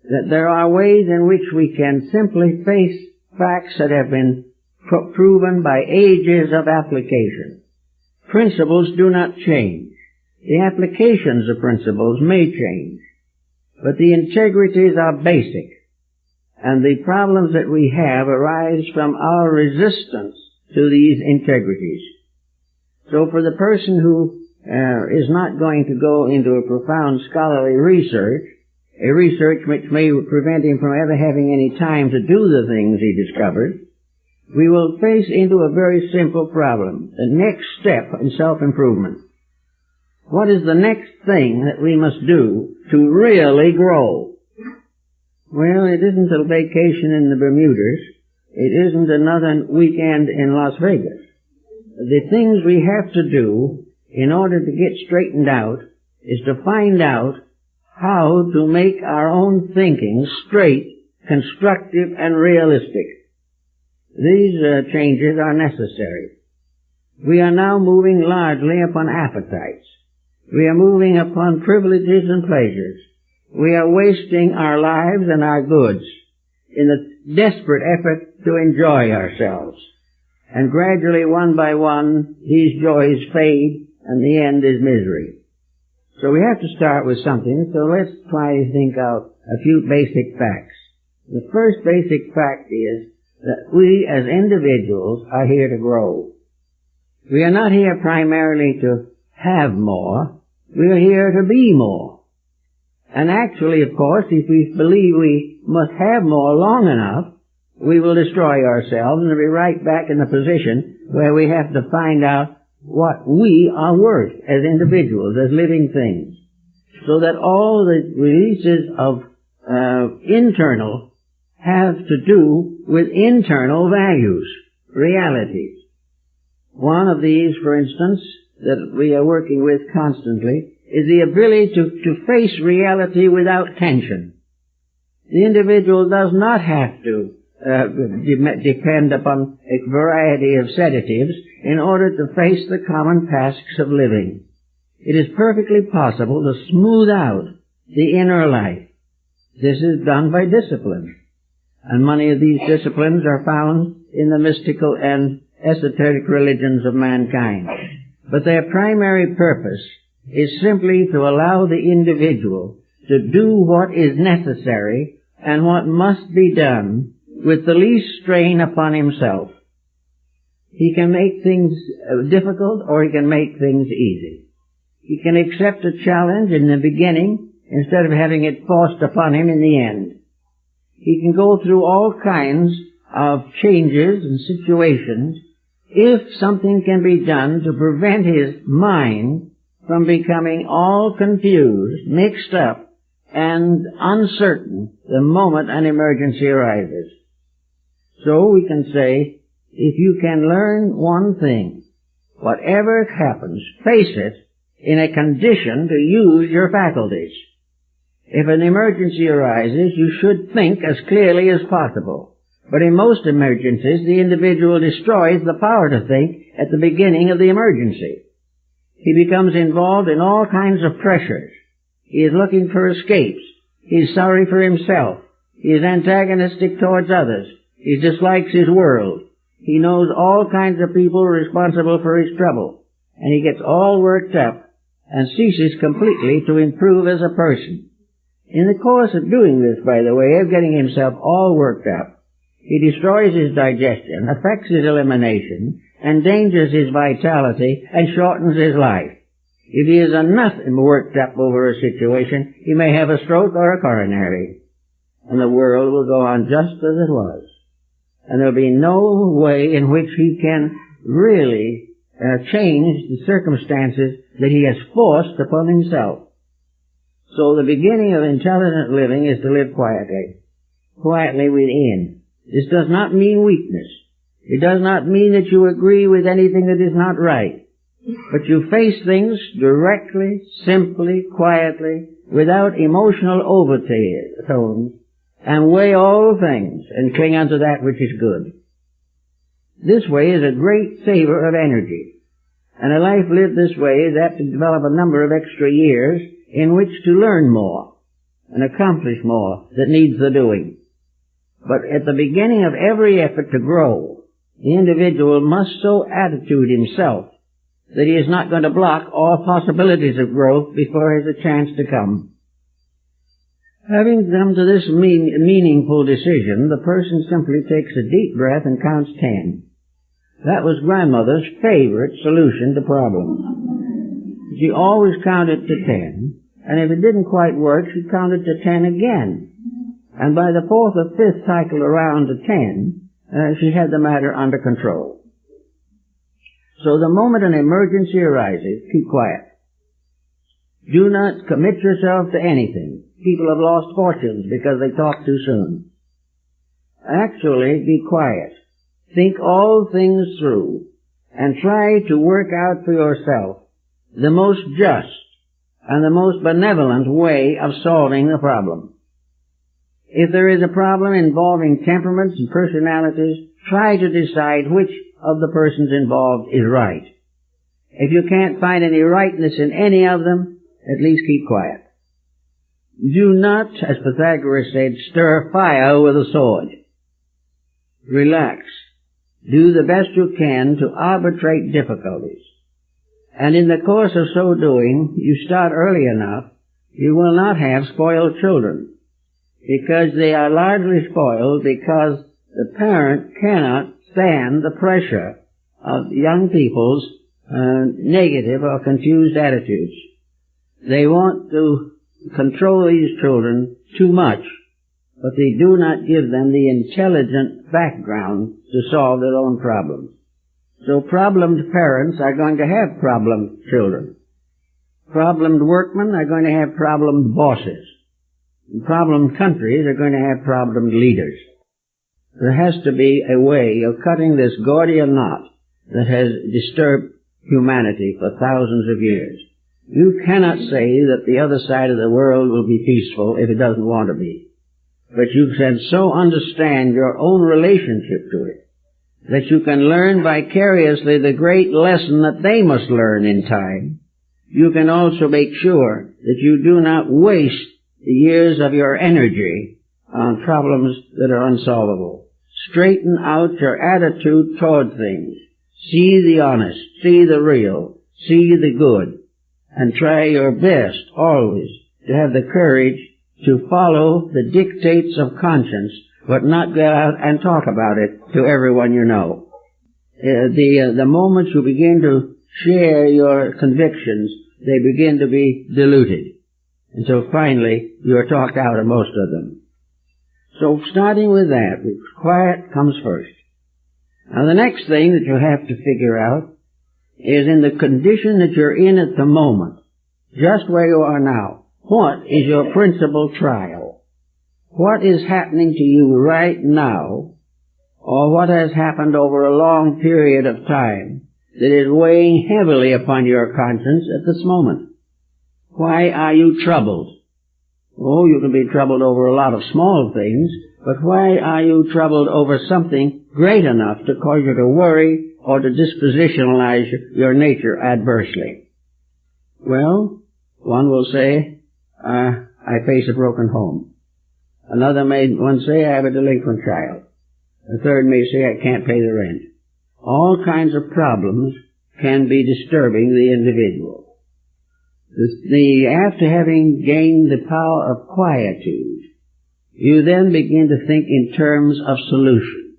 That there are ways in which we can simply face facts that have been proven by ages of application. Principles do not change. The applications of principles may change, but the integrities are basic, and the problems that we have arise from our resistance to these integrities. So for the person who is not going to go into a profound scholarly research, a research which may prevent him from ever having any time to do the things he discovered, we will face into a very simple problem, the next step in self-improvement. What is the next thing that we must do to really grow? Well, it isn't a vacation in the Bermudas. It isn't another weekend in Las Vegas. The things we have to do in order to get straightened out is to find out how to make our own thinking straight, constructive, and realistic. These changes are necessary. We are now moving largely upon appetites. We are moving upon privileges and pleasures. We are wasting our lives and our goods in a desperate effort to enjoy ourselves. And gradually, one by one, these joys fade, and the end is misery. So we have to start with something, so let's try to think out a few basic facts. The first basic fact is that we as individuals are here to grow. We are not here primarily to have more. We are here to be more. And actually, of course, if we believe we must have more long enough, we will destroy ourselves and be right back in the position where we have to find out what we are worth as individuals, as living things. So that all the releases of internal have to do with internal values, realities. One of these, for instance, that we are working with constantly is the ability to face reality without tension. The individual does not have to depend upon a variety of sedatives in order to face the common tasks of living. It is perfectly possible to smooth out the inner life. This is done by discipline. And many of these disciplines are found in the mystical and esoteric religions of mankind. But their primary purpose is simply to allow the individual to do what is necessary and what must be done with the least strain upon himself. He can make things difficult, or he can make things easy. He can accept a challenge in the beginning instead of having it forced upon him in the end. He can go through all kinds of changes and situations if something can be done to prevent his mind from becoming all confused, mixed up, and uncertain the moment an emergency arises. So we can say, if you can learn one thing, whatever happens, face it in a condition to use your faculties. If an emergency arises, you should think as clearly as possible. But in most emergencies, the individual destroys the power to think at the beginning of the emergency. He becomes involved in all kinds of pressures. He is looking for escapes. He is sorry for himself. He is antagonistic towards others. He dislikes his world. He knows all kinds of people responsible for his trouble. And he gets all worked up and ceases completely to improve as a person. In the course of doing this, by the way, of getting himself all worked up, he destroys his digestion, affects his elimination, endangers his vitality, and shortens his life. If he is enough worked up over a situation, he may have a stroke or a coronary, and the world will go on just as it was. And there will be no way in which he can really change the circumstances that he has forced upon himself. So the beginning of intelligent living is to live quietly, quietly within. This does not mean weakness. It does not mean that you agree with anything that is not right. But you face things directly, simply, quietly, without emotional overtones, and weigh all things and cling unto that which is good. This way is a great saver of energy. And a life lived this way is apt to develop a number of extra years in which to learn more and accomplish more that needs the doing. But at the beginning of every effort to grow, the individual must so attitude himself that he is not going to block all possibilities of growth before he has a chance to come. Having come to this meaningful decision, the person simply takes a deep breath and counts 10. That was grandmother's favorite solution to problems. She always counted to 10, and if it didn't quite work, she counted to 10 again. And by the fourth or fifth cycle around to 10, she had the matter under control. So the moment an emergency arises, keep quiet. Do not commit yourself to anything. People have lost fortunes because they talk too soon. Actually, be quiet. Think all things through, and try to work out for yourself the most just and the most benevolent way of solving the problem. If there is a problem involving temperaments and personalities, try to decide which of the persons involved is right. If you can't find any rightness in any of them, at least keep quiet. Do not, as Pythagoras said, stir fire with a sword. Relax. Do the best you can to arbitrate difficulties. And in the course of so doing, you start early enough, you will not have spoiled children, because they are largely spoiled because the parent cannot stand the pressure of young people's negative or confused attitudes. They want to control these children too much, but they do not give them the intelligent background to solve their own problems. So problemed parents are going to have problemed children. Problemed workmen are going to have problemed bosses. And problemed countries are going to have problemed leaders. There has to be a way of cutting this Gordian knot that has disturbed humanity for thousands of years. You cannot say that the other side of the world will be peaceful if it doesn't want to be. But you can so understand your own relationship to it that you can learn vicariously the great lesson that they must learn in time. You can also make sure that you do not waste the years of your energy on problems that are unsolvable. Straighten out your attitude toward things. See the honest, see the real, see the good, and try your best always to have the courage to follow the dictates of conscience but not go out and talk about it to everyone you know. The moment you begin to share your convictions, they begin to be diluted, until finally you're talked out of most of them. So starting with that, quiet comes first. Now the next thing that you have to figure out is in the condition that you're in at the moment, just where you are now, what is your principal trial? What is happening to you right now, or what has happened over a long period of time that is weighing heavily upon your conscience at this moment? Why are you troubled? Oh, you can be troubled over a lot of small things, but why are you troubled over something great enough to cause you to worry or to dispositionalize your nature adversely? Well, one will say, I face a broken home. Another may say, I have a delinquent child. A third may say, I can't pay the rent. All kinds of problems can be disturbing the individual. After having gained the power of quietude, you then begin to think in terms of solution.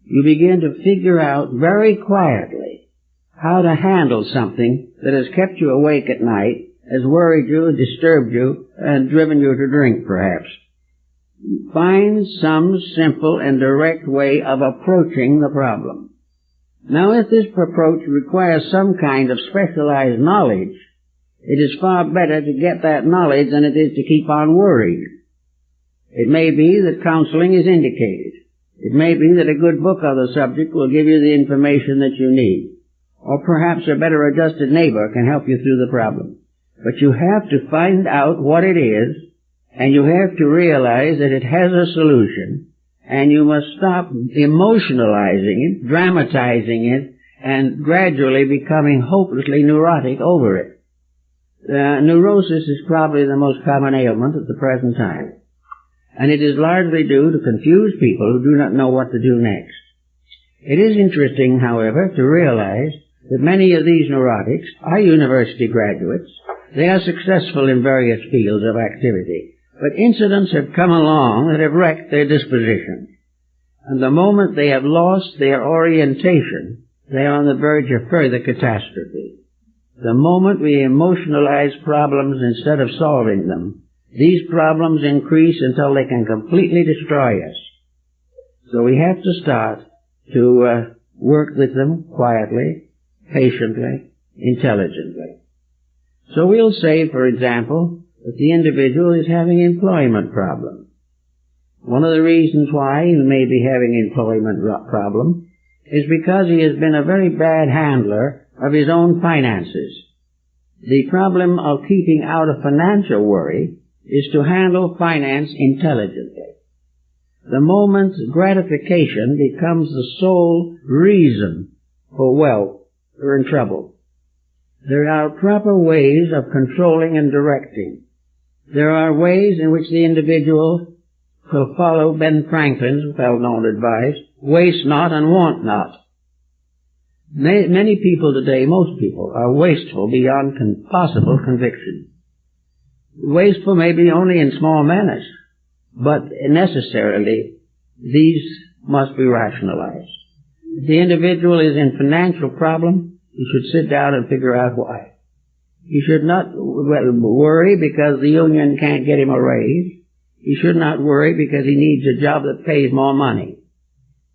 You begin to figure out very quietly how to handle something that has kept you awake at night, has worried you, disturbed you, and driven you to drink, perhaps. Find some simple and direct way of approaching the problem. Now, if this approach requires some kind of specialized knowledge, it is far better to get that knowledge than it is to keep on worrying. It may be that counseling is indicated. It may be that a good book on the subject will give you the information that you need. Or perhaps a better adjusted neighbor can help you through the problem. But you have to find out what it is, and you have to realize that it has a solution, and you must stop emotionalizing it, dramatizing it, and gradually becoming hopelessly neurotic over it. Neurosis is probably the most common ailment at the present time, and it is largely due to confused people who do not know what to do next. It is interesting, however, to realize that many of these neurotics are university graduates. They are successful in various fields of activity, but incidents have come along that have wrecked their disposition. And the moment they have lost their orientation, they are on the verge of further catastrophe. The moment we emotionalize problems instead of solving them, these problems increase until they can completely destroy us. So we have to start to work with them quietly, patiently, intelligently. So we'll say, for example, that the individual is having an employment problem. One of the reasons why he may be having an employment problem is because he has been a very bad handler of his own finances. The problem of keeping out of financial worry is to handle finance intelligently. The moment gratification becomes the sole reason for wealth, you're in trouble. There are proper ways of controlling and directing. There are ways in which the individual will follow Ben Franklin's well-known advice, waste not and want not. Many people today, most people, are wasteful beyond possible conviction. Wasteful maybe only in small manners, but necessarily these must be rationalized. If the individual is in financial problem, he should sit down and figure out why. He should not worry because the union can't get him a raise. He should not worry because he needs a job that pays more money.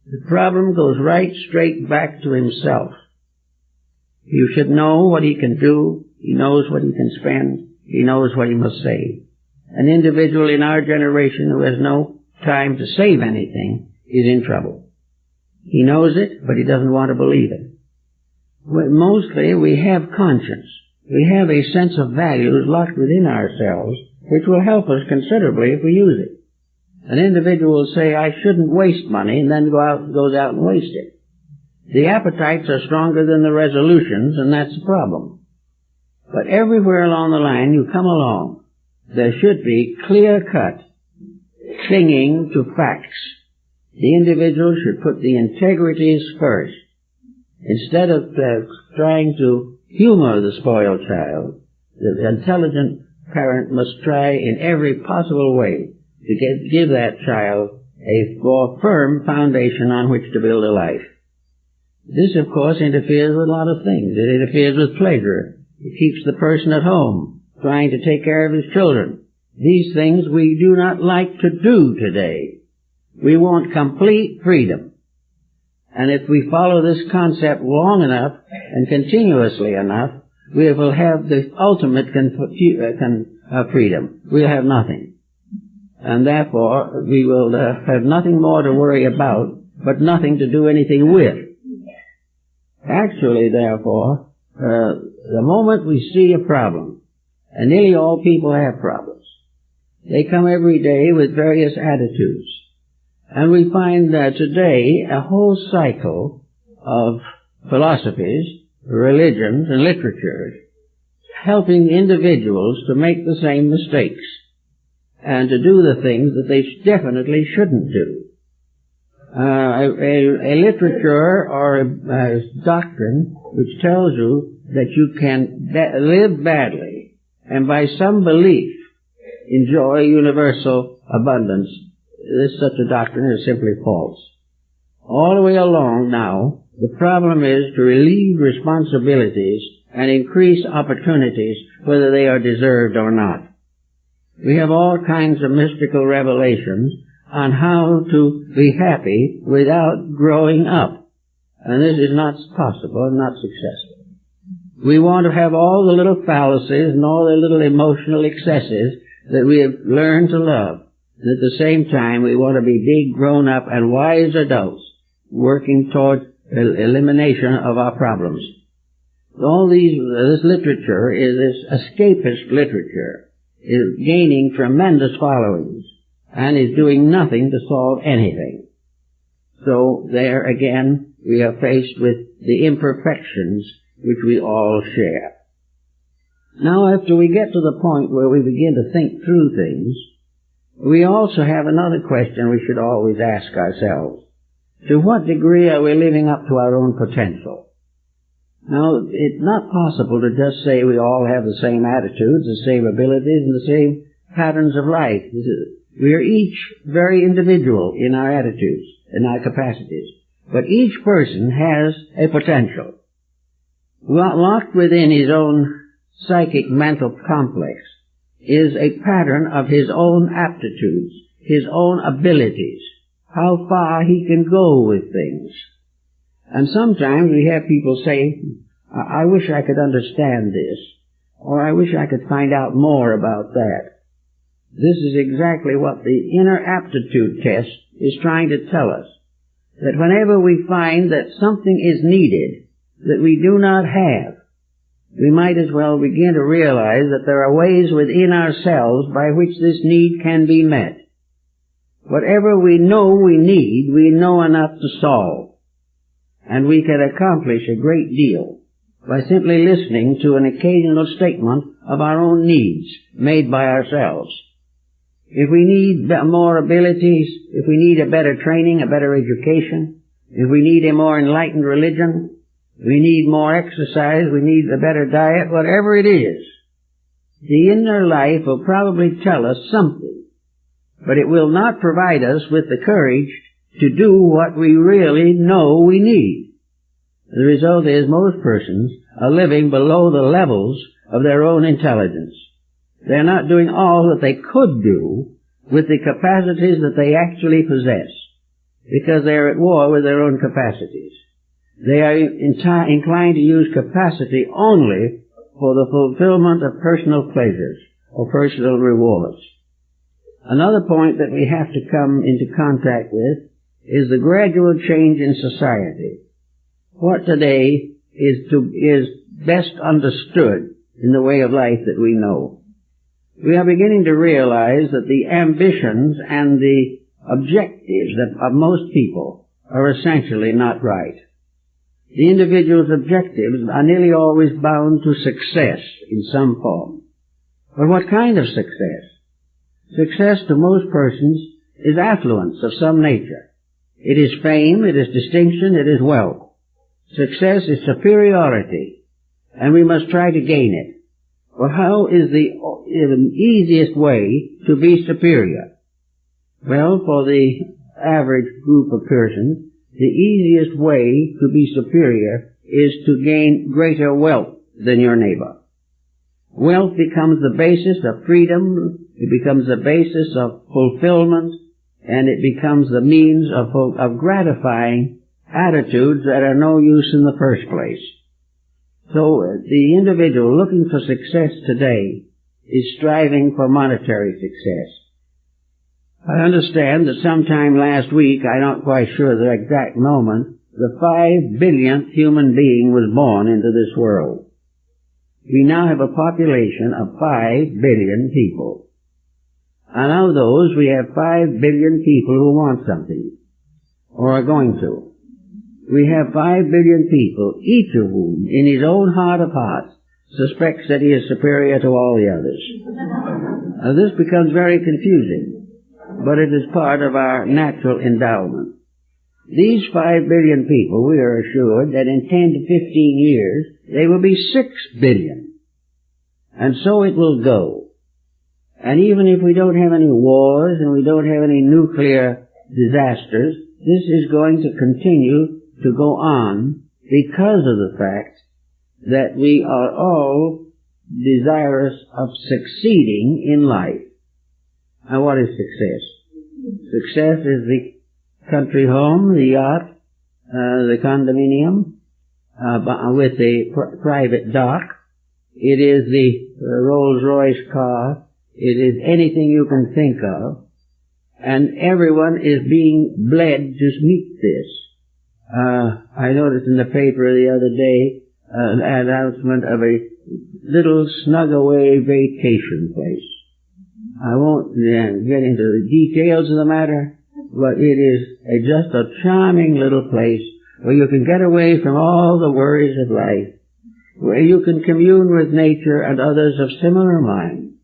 The problem goes right straight back to himself. You should know what he can do. He knows what he can spend. He knows what he must save. An individual in our generation who has no time to save anything is in trouble. He knows it, but he doesn't want to believe it. Mostly we have conscience. We have a sense of values locked within ourselves, which will help us considerably if we use it. An individual will say, I shouldn't waste money, and then goes out and wastes it. The appetites are stronger than the resolutions, and that's the problem. But everywhere along the line you come along, there should be clear-cut clinging to facts. The individual should put the integrities first. Instead of trying to humor the spoiled child, the intelligent parent must try in every possible way to give that child a firm foundation on which to build a life. This, of course, interferes with a lot of things. It interferes with pleasure. It keeps the person at home, trying to take care of his children. These things we do not like to do today. We want complete freedom. And if we follow this concept long enough and continuously enough, we will have the ultimate freedom. We'll have nothing. And therefore, we will have nothing more to worry about, but nothing to do anything with. Actually, therefore, the moment we see a problem, and nearly all people have problems, they come every day with various attitudes. And we find that today a whole cycle of philosophies, religions, and literatures helping individuals to make the same mistakes and to do the things that they definitely shouldn't do. A literature or a doctrine which tells you that you can live badly and by some belief enjoy universal abundance, such a doctrine is simply false. All the way along now, the problem is to relieve responsibilities and increase opportunities whether they are deserved or not. We have all kinds of mystical revelations on how to be happy without growing up. And this is not possible and not successful. We want to have all the little fallacies and all the little emotional excesses that we have learned to love. And at the same time, we want to be big, grown-up, and wise adults working toward elimination of our problems. All this literature this escapist literature, is gaining tremendous followings and is doing nothing to solve anything. So there again, we are faced with the imperfections which we all share. Now, after we get to the point where we begin to think through things, we also have another question we should always ask ourselves. To what degree are we living up to our own potential? Now, it's not possible to just say we all have the same attitudes, the same abilities, and the same patterns of life. We are each very individual in our attitudes and our capacities. But each person has a potential. Locked within his own psychic mental complex is a pattern of his own aptitudes, his own abilities, how far he can go with things. And sometimes we have people say, I wish I could understand this, or I wish I could find out more about that. This is exactly what the inner aptitude test is trying to tell us. That whenever we find that something is needed that we do not have, we might as well begin to realize that there are ways within ourselves by which this need can be met. Whatever we know we need, we know enough to solve. And we can accomplish a great deal by simply listening to an occasional statement of our own needs made by ourselves. If we need more abilities, if we need a better training, a better education, if we need a more enlightened religion, we need more exercise, we need a better diet, whatever it is, the inner life will probably tell us something, but it will not provide us with the courage to do what we really know we need. The result is most persons are living below the levels of their own intelligence. They're not doing all that they could do with the capacities that they actually possess, because they're at war with their own capacities. They are inclined to use capacity only for the fulfillment of personal pleasures or personal rewards. Another point that we have to come into contact with is the gradual change in society. What today is best understood in the way of life that we know. We are beginning to realize that the ambitions and the objectives of most people are essentially not right. The individual's objectives are nearly always bound to success in some form. But what kind of success? Success to most persons is affluence of some nature. It is fame, it is distinction, it is wealth. Success is superiority, and we must try to gain it. Well, how is the easiest way to be superior? Well, for the average group of persons, the easiest way to be superior is to gain greater wealth than your neighbor. Wealth becomes the basis of freedom, it becomes the basis of fulfillment, and it becomes the means of gratifying attitudes that are no use in the first place. So the individual looking for success today is striving for monetary success. I understand that sometime last week, I'm not quite sure the exact moment, the 5 billionth human being was born into this world. We now have a population of 5 billion people. And of those, we have 5 billion people who want something, or are going to. We have 5 billion people, each of whom, in his own heart of hearts, suspects that he is superior to all the others. This becomes very confusing, but it is part of our natural endowment. These 5 billion people, we are assured that in 10 to 15 years, they will be 6 billion. And so it will go. And even if we don't have any wars and we don't have any nuclear disasters, this is going to continue to go on because of the fact that we are all desirous of succeeding in life. And what is success? Success is the country home, the yacht, the condominium, with the private dock. It is the Rolls-Royce car. It is anything you can think of. And everyone is being bled to meet this. I noticed in the paper the other day an announcement of a little snug-away vacation place. I won't get into the details of the matter, but it is just a charming little place where you can get away from all the worries of life, where you can commune with nature and others of similar mind.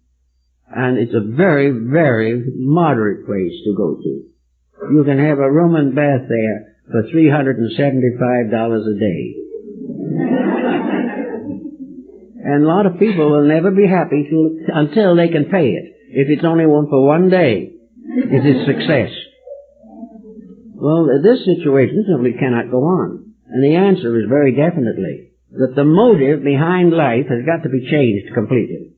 And it's a very, very moderate place to go to. You can have a room and bath there for $375 a day. And a lot of people will never be happy until they can pay it. If it's only one for one day, it is success. Well, this situation simply cannot go on. And the answer is very definitely that the motive behind life has got to be changed completely.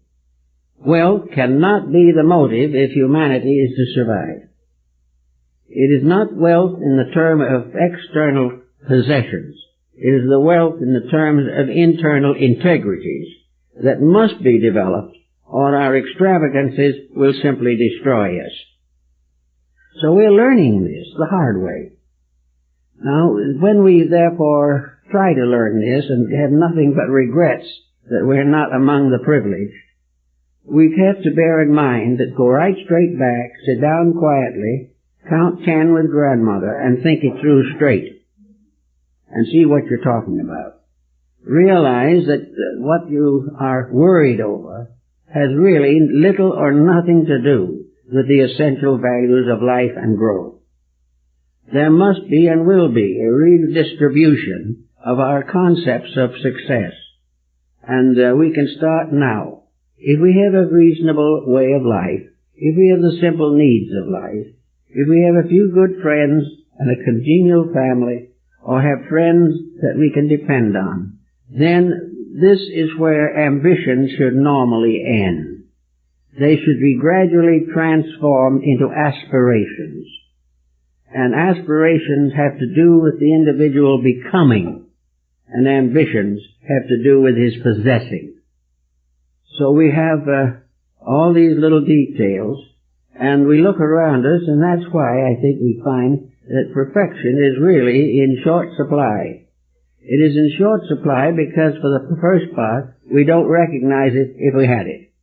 Wealth cannot be the motive if humanity is to survive. It is not wealth in the term of external possessions. It is the wealth in the terms of internal integrities that must be developed, or our extravagances will simply destroy us. So we're learning this the hard way. Now, when we therefore try to learn this and have nothing but regrets that we're not among the privileged, we have to bear in mind that go right straight back, sit down quietly, count 10 with grandmother, and think it through straight, and see what you're talking about. Realize that what you are worried over has really little or nothing to do with the essential values of life and growth. There must be and will be a redistribution of our concepts of success, and we can start now. If we have a reasonable way of life, if we have the simple needs of life, if we have a few good friends and a congenial family, or have friends that we can depend on, then this is where ambitions should normally end. They should be gradually transformed into aspirations. And aspirations have to do with the individual becoming, and ambitions have to do with his possessing. So we have all these little details, and we look around us, and that's why I think we find that perfection is really in short supply. It is in short supply because for the first part, we don't recognize it if we had it.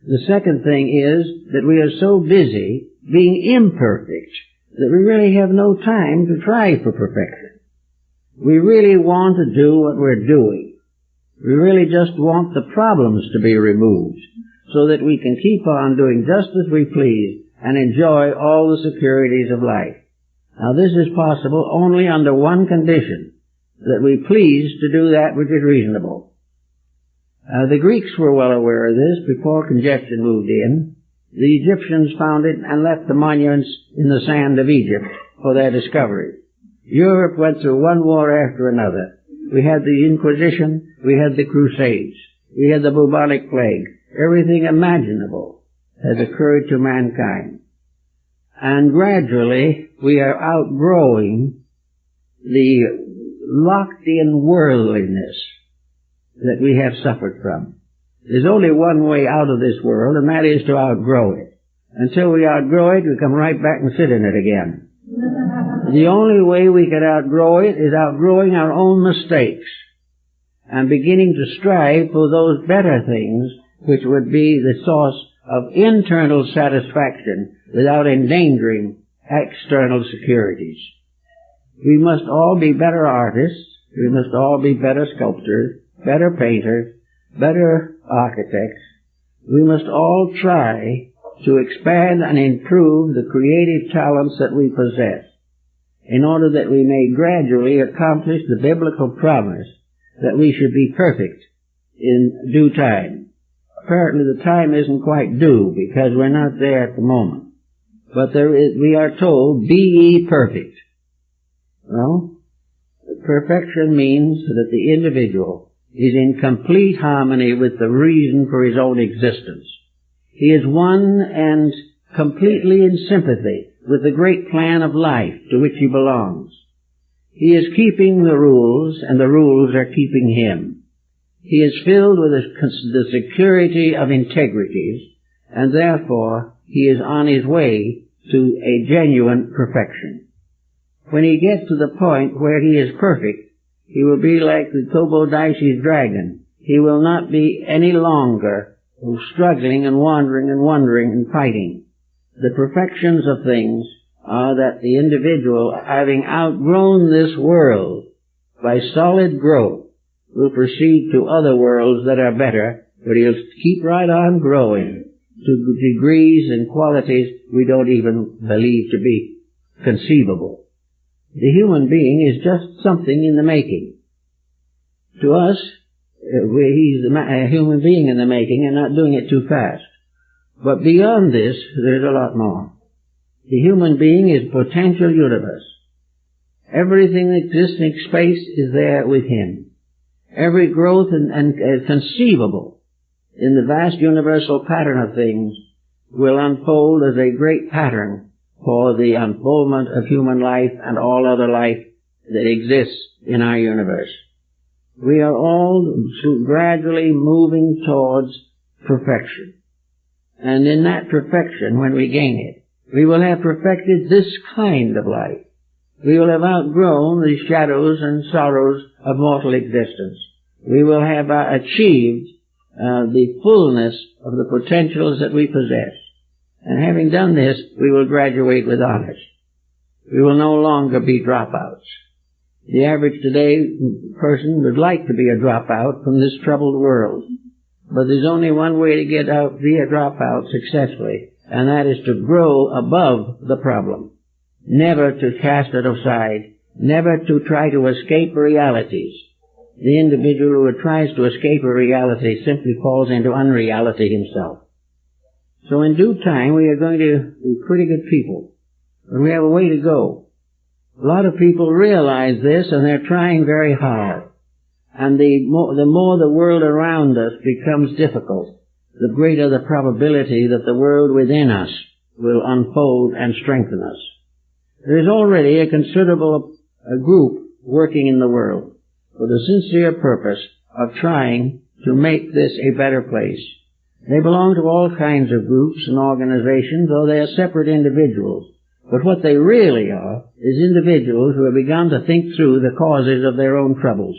The second thing is that we are so busy being imperfect that we really have no time to try for perfection. We really want to do what we're doing. We really just want the problems to be removed so that we can keep on doing just as we please and enjoy all the securities of life. Now this is possible only under one condition, that we please to do that which is reasonable. The Greeks were well aware of this before congestion moved in. The Egyptians found it and left the monuments in the sand of Egypt for their discovery. Europe went through one war after another. We had the Inquisition, we had the Crusades, we had the bubonic plague. Everything imaginable has occurred to mankind. And gradually we are outgrowing the locked-in worldliness that we have suffered from. There's only one way out of this world, and that is to outgrow it. Until we outgrow it, we come right back and sit in it again. The only way we can outgrow it is outgrowing our own mistakes and beginning to strive for those better things which would be the source of internal satisfaction without endangering external securities. We must all be better artists, we must all be better sculptors, better painters, better architects. We must all try to expand and improve the creative talents that we possess in order that we may gradually accomplish the biblical promise that we should be perfect in due time. Apparently the time isn't quite due because we're not there at the moment. But we are told, be ye perfect. Well, perfection means that the individual is in complete harmony with the reason for his own existence. He is one and completely in sympathy with the great plan of life to which he belongs. He is keeping the rules, and the rules are keeping him. He is filled with the security of integrities, and therefore he is on his way to a genuine perfection. When he gets to the point where he is perfect, he will be like the Kobo Daishi's dragon. He will not be any longer struggling and wandering and wondering and fighting. The perfections of things are that the individual, having outgrown this world by solid growth, will proceed to other worlds that are better, but he'll keep right on growing to degrees and qualities we don't even believe to be conceivable. The human being is just something in the making. To us, he's a human being in the making and not doing it too fast. But beyond this, there's a lot more. The human being is a potential universe. Everything that exists in space is there with him. Every growth and conceivable in the vast universal pattern of things will unfold as a great pattern for the unfoldment of human life and all other life that exists in our universe. We are all gradually moving towards perfection. And in that perfection, when we gain it, we will have perfected this kind of life. We will have outgrown the shadows and sorrows of mortal existence. We will have achieved the fullness of the potentials that we possess. And having done this, we will graduate with honors. We will no longer be dropouts. The average today person would like to be a dropout from this troubled world. But there's only one way to get out, be a dropout successfully, and that is to grow above the problem. Never to cast it aside. Never to try to escape realities. The individual who tries to escape a reality simply falls into unreality himself. So in due time, we are going to be pretty good people. But we have a way to go. A lot of people realize this, and they're trying very hard. And the more the world around us becomes difficult, the greater the probability that the world within us will unfold and strengthen us. There is already a considerable group working in the world for the sincere purpose of trying to make this a better place. They belong to all kinds of groups and organizations, though they are separate individuals. But what they really are is individuals who have begun to think through the causes of their own troubles.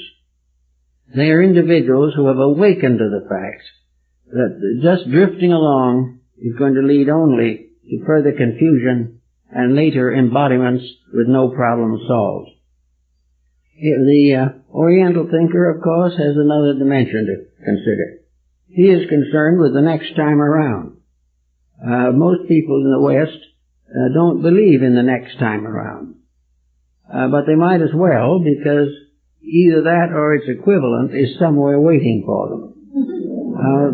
They are individuals who have awakened to the fact that just drifting along is going to lead only to further confusion and later embodiments with no problem solved. The Oriental thinker, of course, has another dimension to consider. He is concerned with the next time around. Most people in the West don't believe in the next time around. But they might as well, because either that or its equivalent is somewhere waiting for them.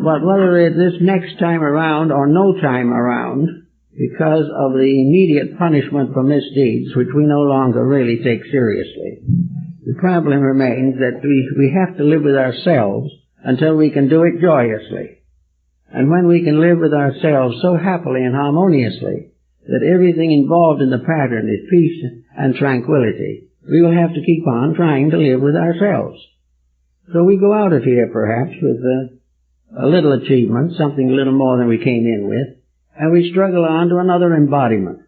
But whether it's this next time around or no time around because of the immediate punishment for misdeeds, which we no longer really take seriously. The problem remains that we have to live with ourselves until we can do it joyously. And when we can live with ourselves so happily and harmoniously that everything involved in the pattern is peace and tranquility, we will have to keep on trying to live with ourselves. So we go out of here perhaps with a little achievement, something a little more than we came in with, and we struggle on to another embodiment.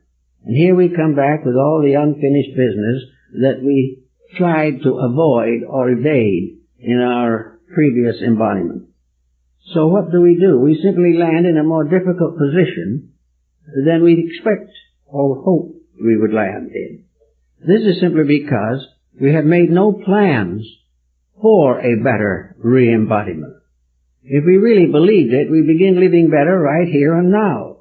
And here we come back with all the unfinished business that we tried to avoid or evade in our previous embodiment. So what do? We simply land in a more difficult position than we'd expect or hope we would land in. This is simply because we have made no plans for a better re-embodiment. If we really believed it, we'd begin living better right here and now,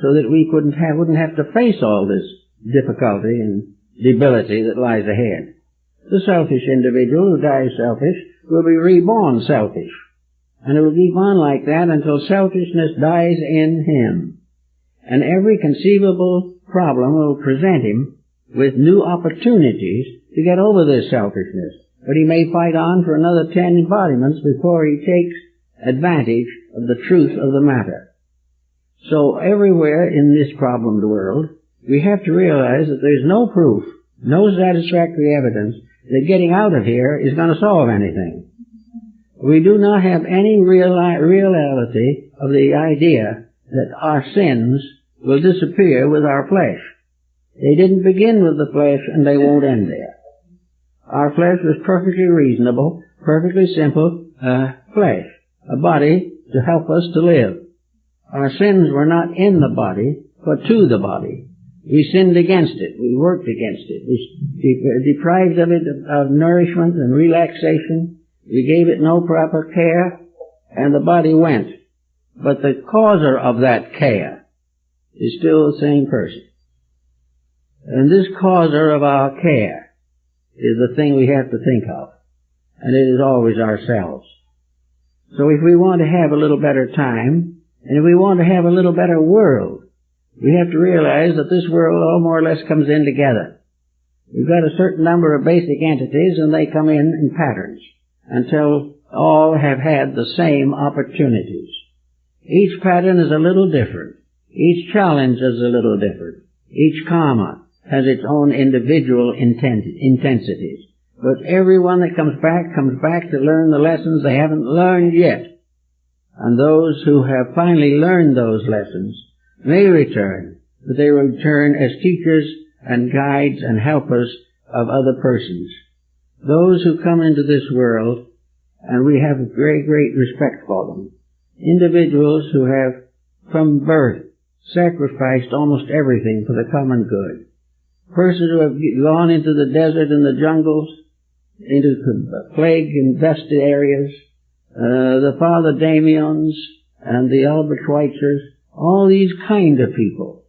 so that we wouldn't have to face all this difficulty and debility that lies ahead. The selfish individual who dies selfish will be reborn selfish, and it will keep on like that until selfishness dies in him. And every conceivable problem will present him with new opportunities to get over this selfishness. But he may fight on for another 10 embodiments before he takes advantage of the truth of the matter. So everywhere in this problemed world, we have to realize that there's no proof, no satisfactory evidence that getting out of here is going to solve anything. We do not have any reality of the idea that our sins will disappear with our flesh. They didn't begin with the flesh and they won't end there. Our flesh was perfectly reasonable, perfectly simple flesh, a body to help us to live. Our sins were not in the body, but to the body. We sinned against it. We worked against it. We deprived of it of nourishment and relaxation. We gave it no proper care, and the body went. But the causer of that care is still the same person. And this causer of our care is the thing we have to think of. And it is always ourselves. So if we want to have a little better time, and if we want to have a little better world, we have to realize that this world all more or less comes in together. We've got a certain number of basic entities, and they come in patterns until all have had the same opportunities. Each pattern is a little different. Each challenge is a little different. Each karma has its own individual intensities. But everyone that comes back to learn the lessons they haven't learned yet. And those who have finally learned those lessons may return, but they will return as teachers and guides and helpers of other persons. Those who come into this world, and we have great, great respect for them, individuals who have from birth sacrificed almost everything for the common good. Persons who have gone into the desert and the jungles, into plague-infested areas, the Father Damiens and the Albert Schweitzers, all these kind of people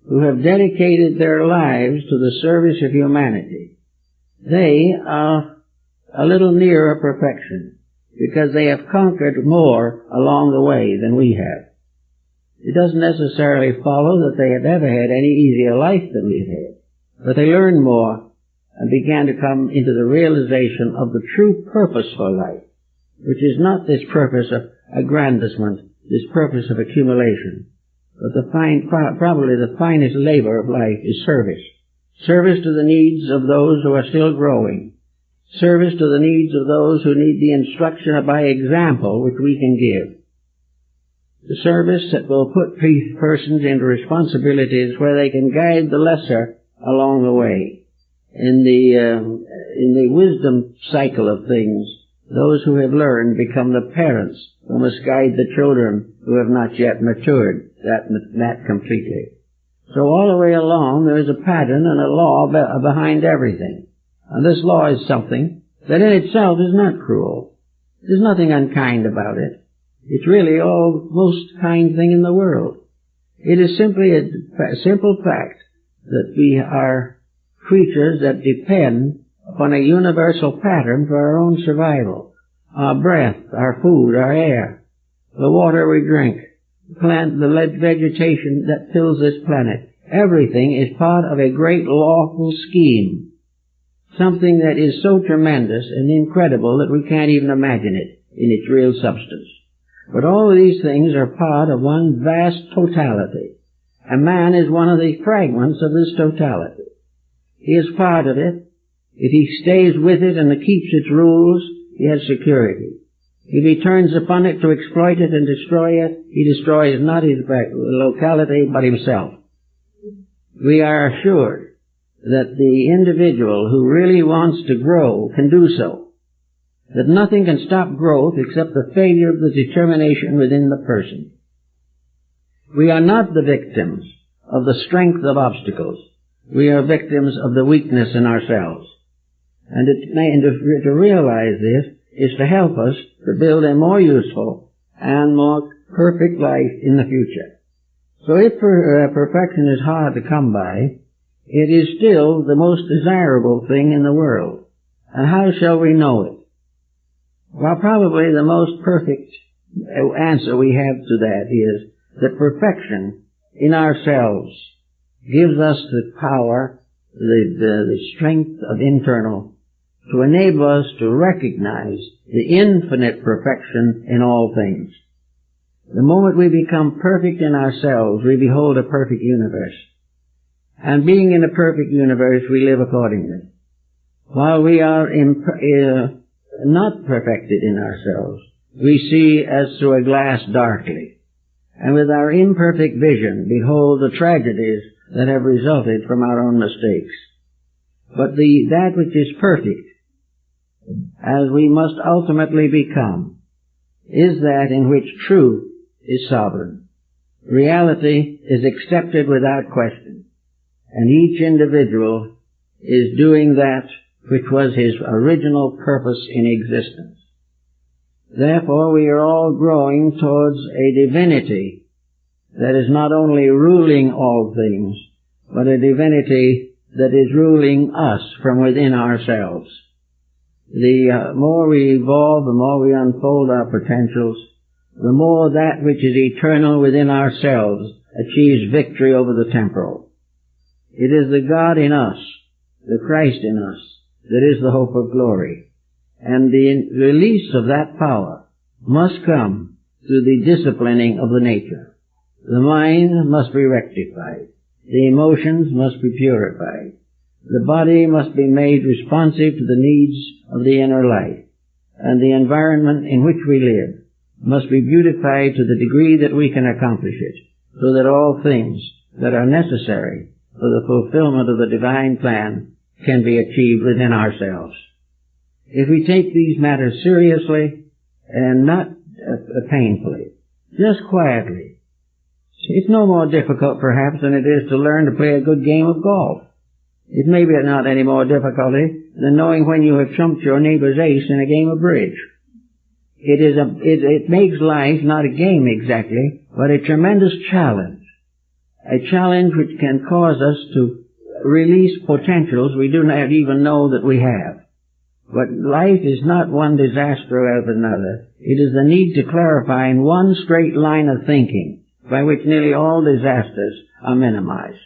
who have dedicated their lives to the service of humanity. They are a little nearer perfection because they have conquered more along the way than we have. It doesn't necessarily follow that they have ever had any easier life than we've had, but they learned more and began to come into the realization of the true purpose for life, which is not this purpose of aggrandizement, this purpose of accumulation, but probably the finest labor of life is service. Service to the needs of those who are still growing. Service to the needs of those who need the instruction by example which we can give. The service that will put persons into responsibilities where they can guide the lesser along the way. In the wisdom cycle of things, those who have learned become the parents who must guide the children who have not yet matured that completely. So all the way along there is a pattern and a law behind everything. And this law is something that in itself is not cruel. There's nothing unkind about it. It's really all most kind thing in the world. It is simply a simple fact that we are creatures that depend upon a universal pattern for our own survival. Our breath, our food, our air, the water we drink, the vegetation that fills this planet. Everything is part of a great lawful scheme. Something that is so tremendous and incredible that we can't even imagine it in its real substance. But all of these things are part of one vast totality. A man is one of the fragments of this totality. He is part of it. If he stays with it and keeps its rules, he has security. If he turns upon it to exploit it and destroy it, he destroys not his locality, but himself. We are assured that the individual who really wants to grow can do so. That nothing can stop growth except the failure of the determination within the person. We are not the victims of the strength of obstacles. We are victims of the weakness in ourselves. And to realize this is to help us to build a more useful and more perfect life in the future. So if perfection is hard to come by, it is still the most desirable thing in the world. And how shall we know it? Well, probably the most perfect answer we have to that is that perfection in ourselves gives us the power, the strength of internal, to enable us to recognize the infinite perfection in all things. The moment we become perfect in ourselves, we behold a perfect universe. And being in a perfect universe, we live accordingly. While we are not perfected in ourselves, we see as through a glass darkly. And with our imperfect vision, behold the tragedies that have resulted from our own mistakes. But that which is perfect, as we must ultimately become, is that in which truth is sovereign. Reality is accepted without question, and each individual is doing that which was his original purpose in existence. Therefore, we are all growing towards a divinity that is not only ruling all things, but a divinity that is ruling us from within ourselves. The more we evolve, the more we unfold our potentials, the more that which is eternal within ourselves achieves victory over the temporal. It is the God in us, the Christ in us, that is the hope of glory. And the release of that power must come through the disciplining of the nature. The mind must be rectified. The emotions must be purified. The body must be made responsive to the needs of the inner life. And the environment in which we live must be beautified to the degree that we can accomplish it, so that all things that are necessary for the fulfillment of the divine plan can be achieved within ourselves. If we take these matters seriously and not painfully, just quietly, it's no more difficult perhaps than it is to learn to play a good game of golf. It may be not any more difficulty than knowing when you have trumped your neighbor's ace in a game of bridge. It makes life not a game exactly, but a tremendous challenge. A challenge which can cause us to release potentials we do not even know that we have. But life is not one disaster after another. It is the need to clarify in one straight line of thinking by which nearly all disasters are minimized.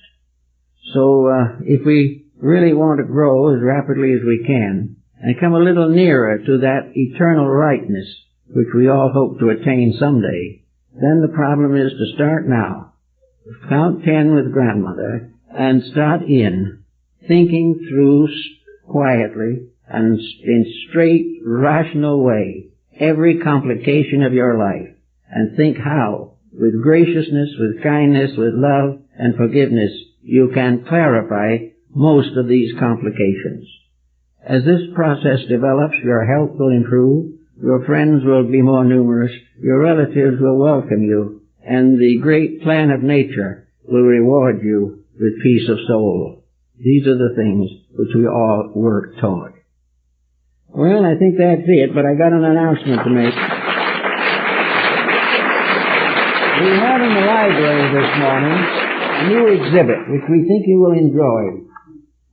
So if we really want to grow as rapidly as we can and come a little nearer to that eternal rightness which we all hope to attain someday, then the problem is to start now. Count 10 with grandmother and start thinking through quietly and in straight, rational way every complication of your life, and think how, with graciousness, with kindness, with love and forgiveness, you can clarify most of these complications. As this process develops, your health will improve, your friends will be more numerous, your relatives will welcome you, and the great plan of nature will reward you with peace of soul. These are the things which we all work toward. Well, I think that's it, but I got an announcement to make. We have in the library this morning a new exhibit which we think you will enjoy.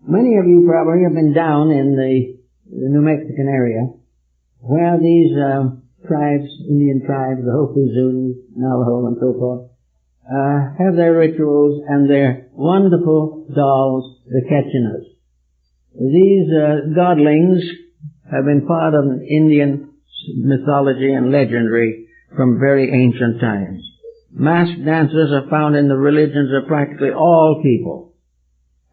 Many of you probably have been down in the New Mexican area where these tribes, Indian tribes, the Hopi, Zuni, Navajo, and so forth, have their rituals and their wonderful dolls, the Ketchinas. These godlings have been part of Indian mythology and legendary from very ancient times. Masked dancers are found in the religions of practically all people,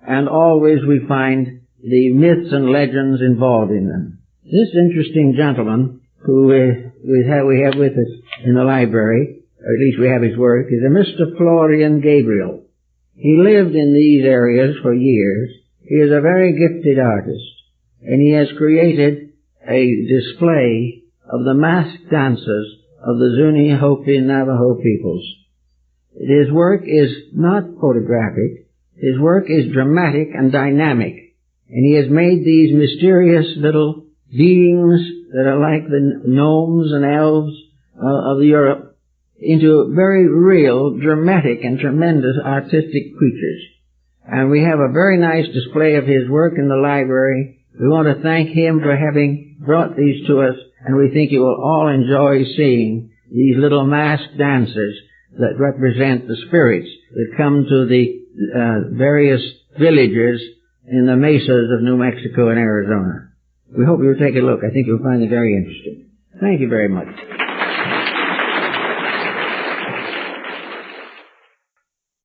and always we find the myths and legends involved in them. This interesting gentleman who we have with us in the library, or at least we have his work, is a Mr. Florian Gabriel. He lived in these areas for years. He is a very gifted artist, and he has created a display of the masked dances of the Zuni, Hopi, and Navajo peoples. His work is not photographic. His work is dramatic and dynamic, and he has made these mysterious little beings that are like the gnomes and elves of Europe into very real, dramatic, and tremendous artistic creatures. And we have a very nice display of his work in the library. We want to thank him for having brought these to us, and we think you will all enjoy seeing these little masked dancers that represent the spirits that come to the various villages in the mesas of New Mexico and Arizona. We hope you'll take a look. I think you'll find it very interesting. Thank you very much.